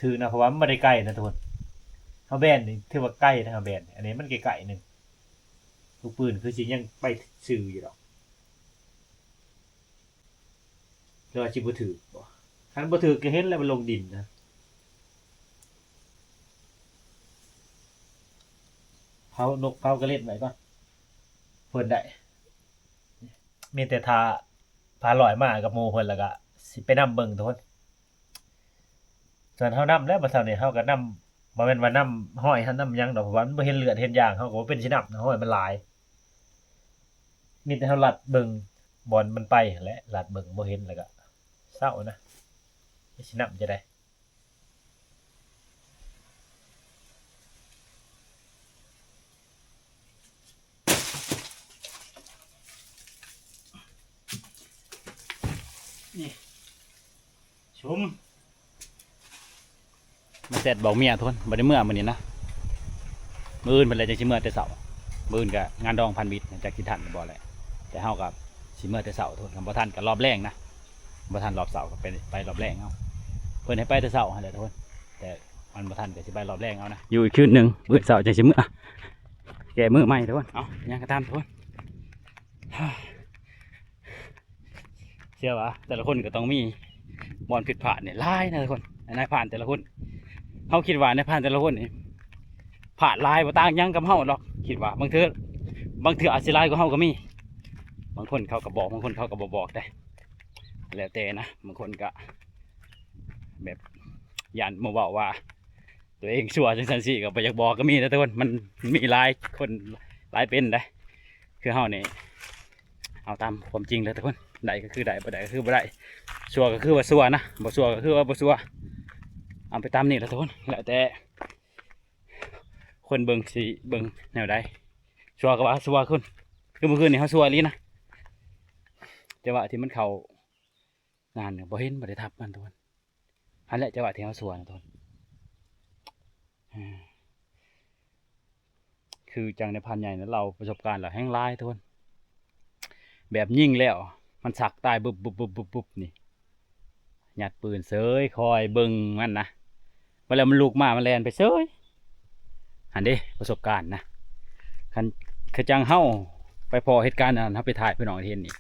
ถือนะเพราะว่ามันบ่ได้ใกล้นะทุกคนเฮาแบนนี่ถือว่าใกล้นะเฮาแบนอันนี้มันไกลๆนึงลูกปืนคือสิยังไปซื่ออยู่ดอกแล้วสิบ่ถือบ่คันบ่ถือก็เห็นแล้วมันลงดินนะเผานกเผากระเล่นไว้ก่อนเพิ่นได้มีแต่ทาพาลอยมากับหมู่เพิ่นแล้วก็สิไปนำเบิ่งทุกคนส่วนเฮานำแล้วบัดเช้านี้เฮาก็นำบ่แม่นว่านำห้อยเฮานำหยังดอกเพราะว่ามันบ่เห็นเลือดเห็นยางเฮาก็บ่เป็นสินำห้อยมันหลายมีแต่เฮาลัดเบิ่งบอลมันไปแหละลัดเบิ่งบ่เห็นแล้วก็เศร้านะสินำจะได้นี่ชุมมาเสร็จบอกเมียทุนบ่ได้เมื่อมื้อนี้นะมื้ออื่นเพิ่นเลยจังสิเมื่อแต่เช้ามื้ออื่นก็งานดองพันบิตจากที่ท่านบ่แหละแต่เฮาก็สิเมื่อแต่เช้าทุนคันบ่ทันก็รอบแรงนะบ่ทันรอบเช้าก็ไปรอบแรงเอาเพิ่นให้ไปแต่เช้าหั่นแหละทุกคนแต่มันบ่ทันก็สิไปรอบแรงเอานะอยู่อีกคืนนึงมื้อเช้าจังสิเมื่อแก้มื้อใหม่ทุกคนเอายังก็ตามทุกคนเชื่อว่าแต่ละคนก็ต้องมีบอลผิดพลาดเนี่ยหลายนะทุกคนนายผ่านแต่ละคนเขาคิดว่านายผ่านแต่ละคนนี่ผ่านลายบ่ต่างยังกับเฮาหรอกคิดว่าบางเทื่ออาจสิลายกว่าเฮาก็มีบางคนเขาก็บอกบางคนเขาก็บ่บอกได้แล้วแต่นะบางคนก็แบบยันมาบอกว่าตัวเองชั่วจังซั่นสิก็บ่อยากบอกก็มีนะทุกคนมันมีหลายคนหลายเป็นได้คือเฮานี่เอาตามความจริงเลยทุกคน ได้ก็คือได้บ่ได้ก็คือบ่ได้ชัวก็คือว่าชัวนะบ่ชัวก็คือว่าบ่ชัวเอาไปตามนี่แหละทุกคนแล้วแต่คนเบิ่งสิเบิ่งแนวใดชัวก็ว่าชัวขึ้นคือเมื่อคืนนี่เขาชัวอีหลีนะจังหวะที่มันเข้างานเนี่ยบ่เห็นบ่ได้ทับมันทุกคนอันแหละจังหวะที่เขาชัวนะทุกคนคือจังในพันใหญ่นั้นเราประสบการณ์เราแห้งร้ายทุกคนแบบยิ่งแล้วมันสักตายบุบบุบบุบบุบบุบนี่หยัดปืนเสยคอยเบิ่งมันนะเวลามันลูกมามันแลนไปเสยอันนี้ประสบการณ์นะคันจังเฮาไปพอเหตุการณ์นั้นเฮาไปถ่ายพี่น้องเห็นนี่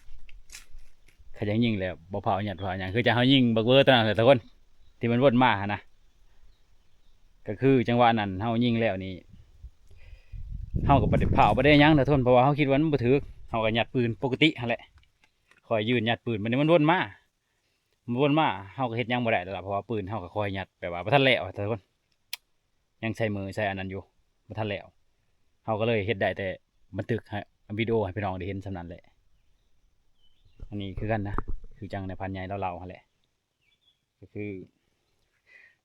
คันยังยิ่งแล้วบ่เผาหยัดเผาหยังคือจังเฮายิ่งบักเบอร์ตอนนั้นแหละทุกคนที่มันวนมาหะนะก็คือจังหวะนั้นเฮายิ่งแล้วนี่เฮาก็บ่ได้เผาบ่ได้หยังนะทุกคนเพราะว่าเฮาคิดว่ามันบ่ถึกเฮาก็หยัดปืนปกติหั่นแหละคอยยืนหยัดปืนมันวนมาเฮาก็เฮ็ดหยังบ่ได้แล้วล่ะเพราะว่าปืนเฮาก็คอยหยัดแบบว่าบ่ทันแล้วทุกคนยังใช้มือใช้อันนั้นอยู่บ่ทันแล้วเฮาก็เลยเฮ็ดได้แต่บันทึกให้วิดีโอให้พี่น้องได้เห็นสำนั้นแหละอันนี้คือกันนะคือจังในพันใหญ่เราหั่นแหละก็คือ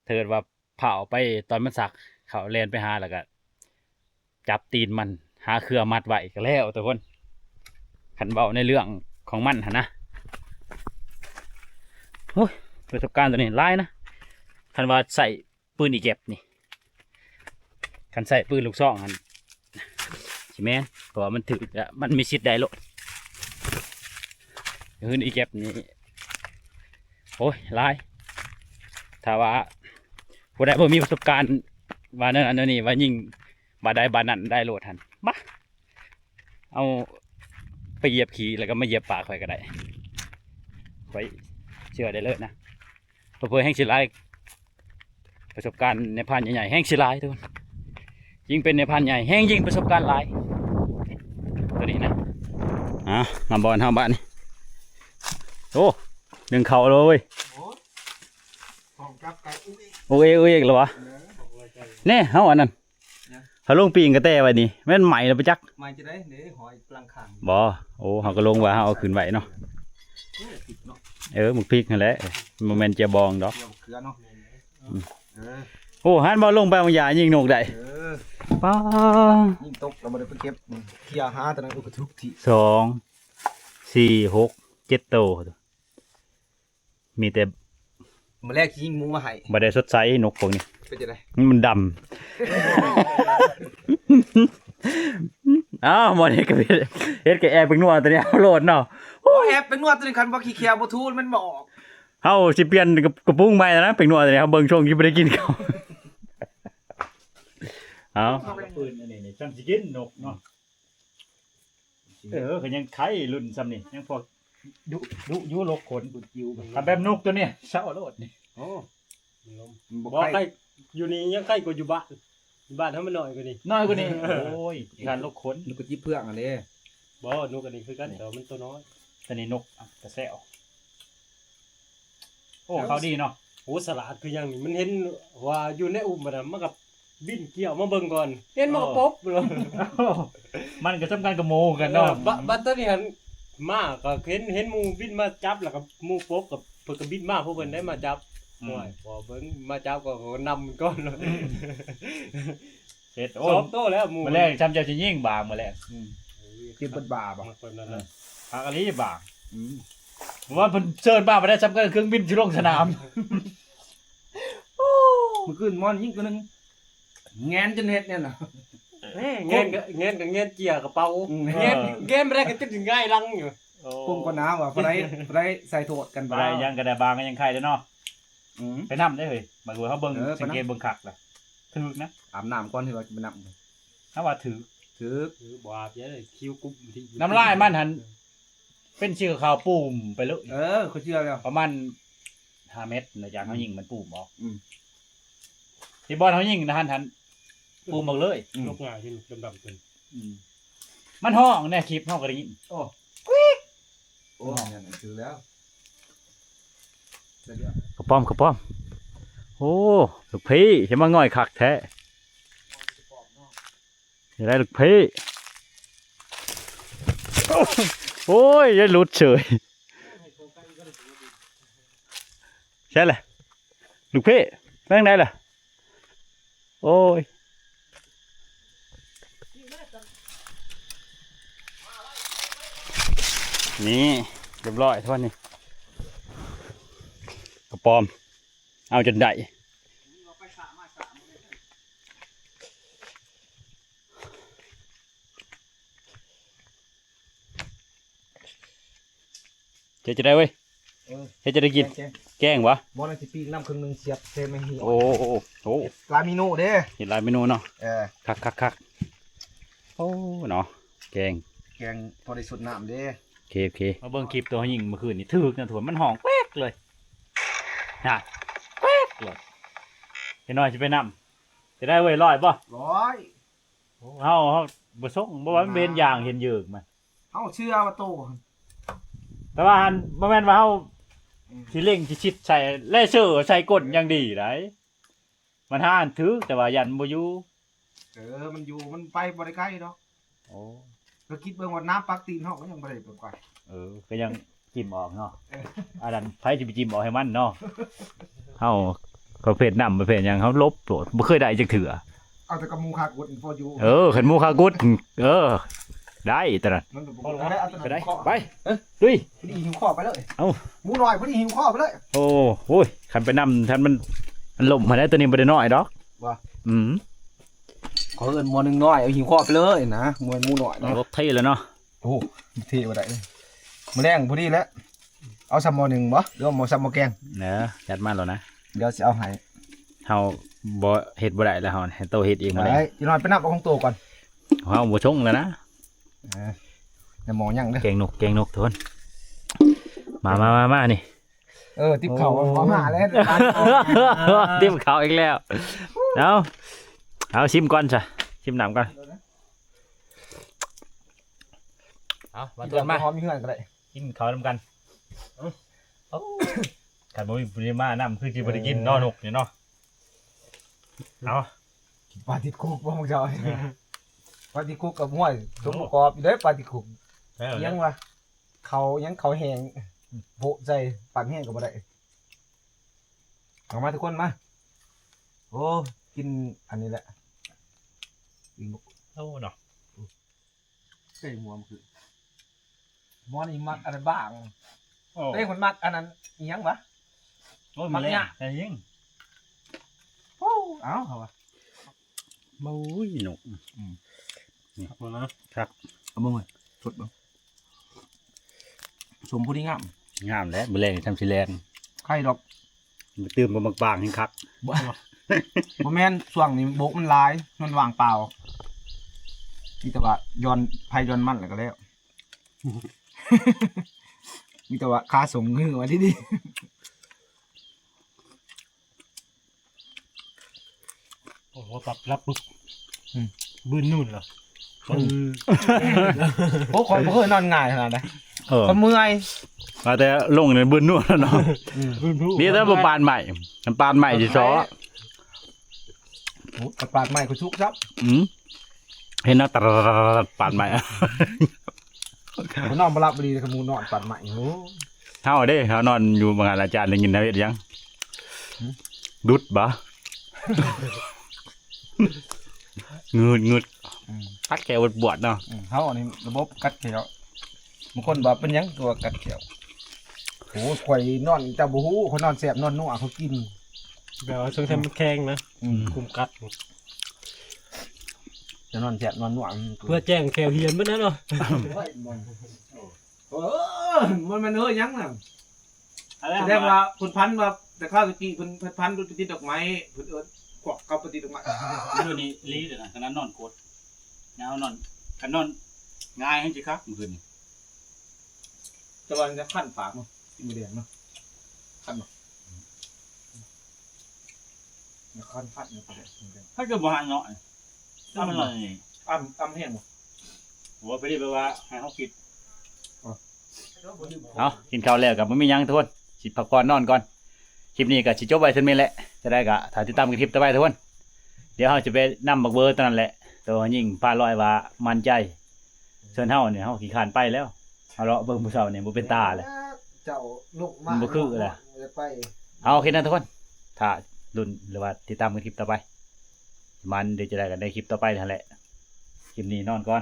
เถิดว่าเผาไปตอนมันสักเขาแล่นไปหาแล้วก็จับตีนมันหาเครือมัดไว้ก็แล้วทุกคนขันเบาในเรื่องของมันหั่นนะโอ้ยประสบการณ์ตัวนี้ร้ายนะคันว่าใส่ปืนอีเก็บนี่คันใส่ปืนลูกซองหันใช่ไหมเพราะว่ามันถือมันมีสิทธิ์ได้โลดปืนอีเก็บนี่โอ้ยร้ายถ้าว่าผู้ใดบ่มีประสบการณ์ว่านั่นอันนี้ว่ายิ่งบาได้บานั่นได้โลดหันมาเอาไปเหยียบขี่แล้วก็มาเหยียบปากข่อยก็ได้ไว้เชื่อได้เลยนะเพื่อแห้งสิไลประสบการณ์ในพันใหญ่ๆแห้งสิไลทุกคนยิ่งเป็นในพันใหญ่แห้งยิ่งประสบการณ์หลายตัวนี้นะมาบอลห้าบ้านนี่โอ้ดึงเข่าเลยโอ้ยเหรอวะเน่เฮาอันนั้นเขาลงปีงกระแตไว้นี่แม่นใหม่แล้วไปจักใหม่จะได้เด้หอยกลางข้างบ่โอ้เขาก็ลงว่าเขาเอาขึ้นไว้เนาะหมึกพริกนั่นแหละโมเมนต์เจียบองดอกโอ้ฮันบอลลงไปบางอย่างยิงนกได้ป้ายิงตกเราไม่ได้ไปเก็บเที่ยหาตอนนั้นอุปทุกที2 4 6 7โตมีแต่มาแรกยิงมุ้งมาให้บ่ได้สดใสนกพวกนี้เป็นจะไดมันดำอ้าวมันเฮ็ดกับแอบเป็นนัวตัวนี้โหลดเนาะโอ้แอบเป็นนัวตัวนี้คันบ่ขี้เคียวบ่ทูลมันบ่ออกเฮาสิเปลี่ยนกระปุ้งใหม่แล้วนะเป็นนัวตัวนี้เฮาเบิ่งช่วงที่บ่ได้กินข้าวเอาปืนอันนี้จังสิกินนกเนาะก็ยังไข่รุ่นซ้ำนี่ยังพวกดุยุโลกขนบุดจิวทำแบบนกตัวนี้เศร้าโลดนี่โอ้บ่ใกล้อยู่นี่ยังใกล้กว่าอยู่บ้านเฮามันน้อยกว่านี้โอ้ยการลกขนนกกระจิบเพื่องอันนี้บ่นกอันนี้คือกันแต่มันตัวน้อยแต่นี่นกกระแซวโอ้เขาดีเนาะโอ้สลัดคือยังนี่มันเห็นว่าอยู่ในอุ้มมันกับบินเกี่ยวมาเบิ่งก่อนเห็นมันก็ป๊บเลยมันก็สำคัญกับโมกันเนาะบัดตอนนี้หันมาก็เห็นหมูบินมาจับแล้วก็หมูป๊บกับเพิ่นก็บินมาพวกเพิ่นได้มาจับโอ้ยพอเบิ่งมาจับก็นำก่อนเลยเสร็จโอ้โตแล้วหมูมาแรกจำเจ้าจะยิ่งบางมาแล้วกินเป็นบาบ่คนนั้นน่ะหากะลีบางว่าเพิ่นเชิญบ้ามาได้สำคัญเครื่องบินที่ลงสนามเมื่อคืนมอนยิ่งตัวนึงแงนจนเฮ็ดเนี่ยน่ะแงนกับแงนเจียกระเป๋าแงนบ่ได้ก็ติดง่ายลังอยู่ปุ่มก็น้ำว่ะบ่ได้ใส่โทษกันบ่ได้ยังก็ได้บางก็ยังไข่เด้อเนาะไปนำได้เฮ้ยบางทีเขาเบิ่งสังเกตเบิ่งคักล่ะถึกนะอาบน้ำก่อนที่ว่าจะไปนำถ้าว่าถืบ่อาบเยอะเลยคิวกุ๊บที่น้ำลายมันหันเป็นชื่อข่าวปุ่มไปเลยเขาเชื่อแล้วประมาณ5 เม็ดนะจากเขายิงมันปุ่มออกที่บอลเขายิงนะหันปุ่มออกเลยนกง่ายที่ดำๆเป็นมันห้องเนี่ยคลิปห้องก็ได้ยินโอ้เนี่ยถือแล้วกระป้อมโอ้ลูกพี่เห็นมาง่อยคักแท้อย่าได้ลูกพี่โอ้ยยัยหลุดเฉย ใช่เลยลูกเพ่แม่งได้ล่ะโอ้ยนี่เรียบร้อยทุกวันนี้กระปอมเอาจนได้เจ๊จะได้เว้ยเจ๊จะได้กินแกงวะ บ่ได้สิปีกน้ำครึ่งนึงเสียบเทไม่หิว โอ้โอ้โอ้ ลามิโน่เด้ เห็นหลายเมนูเนาะ คักโอ้เนาะแกง แกงพอได้สุดน้ำเด้ โอเคมาเบิ่งคลิปตัวยิงเมื่อคืนนี่ถึกนะถั่วมันห้องแป๊กเลยน่ะแป๊กเลยเห็นหน่อยจะไปนำจะได้ไว้ร้อยป่ะ ร้อย เฮาบ่ส่งบ่ว่ามันเป็นอย่างเห็นเยิกมา เฮาเชื่อว่าโต แต่ว่าหันบ่แม่นว่าเฮาสิเร่งสิชิดใส่แล่เชื่อใส่ก้นอย่างดีได้มันหาอันถึกแต่ว่ายันบ่อยู่ มันอยู่มันไปบ่ได้ไกลดอก โอ้ ก็คิดเบิ่งว่าน้ำปักตีนเฮาก็ยังบ่ได้เปิดไกล ก็ยังจิ้มออกเนาะอันนั้นไผสิไปจิ้มออกให้มันเนาะเฮาประเภทน้ำประเภทหยังเฮาลบโลดบ่เคยได้จักเถื่อ เอาแต่กระมูคากดพออยู่ ขันหมูคากุดได้แต่ละ มันบ่ได้เอาแต่ ก็ได้ ข้อ ไปดุย พอดีหิวข้อไปเลย เอ้า หมูน้อยพอดีหิวข้อไปเลย โอ้โหขันไปนำท่านมันล่มมาได้ตัวนี้บ่ได้น้อยดอก ว่า อืม ขอเอิ้นหมอนึงน้อยเอาหิวข้อไปเลยนะหมูน้อยนะ รถเท่แล้วเนาะ โอ้เท่บ่ได้เลยมื้อแรงพอดีแล้วเอาซัมหมอนึงบ่หรือว่าหมอซัมหมอแกง เนอะจัดมาแล้วนะ เดี๋ยวสิเอาให้ เฮาบ่เฮ็ดบ่ได้แล้วเฮาให้โตเฮ็ดเองมาเลย ได้อีน้อยไปนับเอาของโตก่อน เฮาบ่ชงแล้วนะ ในหมอยังเด้อ แกงนกทวนมานี่ ติ๊บเข่าเอามาแล้ว เตรียมข้าวอีกแล้วเอาชิมก่อนจ้ะชิมน้ำก่อนเอามาตัวมา พร้อมมีเฮือนก็ได้ กินข้าวนำกันขันบ่มีปริมาณน้ำคือสิบ่ได้กินเนาะนกนี่เนาะเอา ปลาติดคุกบ่มึงเจ้าปลาติดคุกกับห้วยสมประกอบอยู่เด้อปลาติดคุกยังวะเขาแห้งโบะใจปากแห้งก็บ่ได้เอามาทุกคนมาโอ้กินอันนี้แหละกิน โอ้เนาะ ใส่หัวมันคือหมอนี่มักอันนั้นบ้างเอ้ยคนมักอันนั้นอีหยังวะ โอ้ยมาแล้วแต่ยิง โอ้เอาเหรอวะ บุ้ยนก ครับผมนะครับ เอามือมาสดบ้างสมผู้ที่งาม งามแล้วมื้อแรกนี่ทำสิแลน ไข่ดอก มาตื่มบ่บางๆให้คัก บ่แม่นช่วงนี้โบกมันหลายมันว่างเปล่ามีแต่ว่าย้อนไผย้อนมันแล้วก็แล้ว มีแต่ว่าค่าส่งเงินมาที่นี่ โอ้โหปรับรับปึ๊บบื้นนู่นเหรอ โอ้คนบ่เคยนอนง่ายขนาดนั้นคนเมื่อย มาแต่ลงในบึนนู่นแล้วเนาะ บื้นนู่น นี่ถ้าบ่ปานใหม่มันปานใหม่สิซ้อ ปากใหม่ก็ชุกซับ เห็นเนาะตะปานใหม่ คนนอนบ่หลับบ่ดีขมูนอนปากใหม่โอ้ เฮาเด้เฮานอนอยู่บางอาจารย์ได้ยินนะเฮ็ดยังดุดบ่งึดพักแกวบวชเนาะ เฮาอันนี้ระบบกัดเขียวบางคนบอกเป็นหยังตัวกัดเขียวโอ้ข่อยนอนเจ้าบ่ฮู้คนนอนแซ่บนอนนัวเขากิน แบบว่าช่วงที่มันแข็งนะคุมกัด จะนอนแซ่บนอนนัว เพื่อแจ้งแควเฮียนเมื่อนั้นเนาะ มันเอ้ยยังน่ะแสดงว่าคุณพันธุ์ว่าแต่ข้าวตะกี้คุณพันธุ์ติดดอกไม้เพิ่นเอิ้นกวักกับติดดอกไม้ มื้อนี้ลีเด้อนะขนาดนอนกดยาวนอนกันนอนง่ายให้สิครับมื้อนี้ จะว่าจะขั้นปากมั้งกินไม่แดงเนาะขั้นเนาะขั้นพัดเนี่ยก็ได้ ถ้าเกิดบ่หันเนาะถ้ามันอะไรนี่ อ้ำแห้งมั้ง หัวไปดิไปว่าให้เฮาคิดเอากินข้าวแล้วก็บ่มีหยังทุกคนสิพักผ่อนนอนก่อนคลิปนี้ก็สิจบไว้เท่านี้แหละจะได้ก็ถ้าติดตามคลิปต่อไปทุกคนเดี๋ยวเฮาจะไปนำบักเบอร์ตัวนั้นแหละตัวยิ่งพาลอยว่ามั่นใจส่วนเฮาเนี่ยเฮาขี้คร้านไปแล้วเอาเลาะเบิ่งผู้เฒ่าเนี่ยบ่เป็นตาเลย เจ้าลูกมา มันบ่คืออะไร ไป เอาโอเคนะทุกคนถ้ารุ่นหรือว่าติดตามกันคลิปต่อไปมันเดี๋ยวจะได้กันในคลิปต่อไปนั่นแหละคลิปนี้นอนก่อน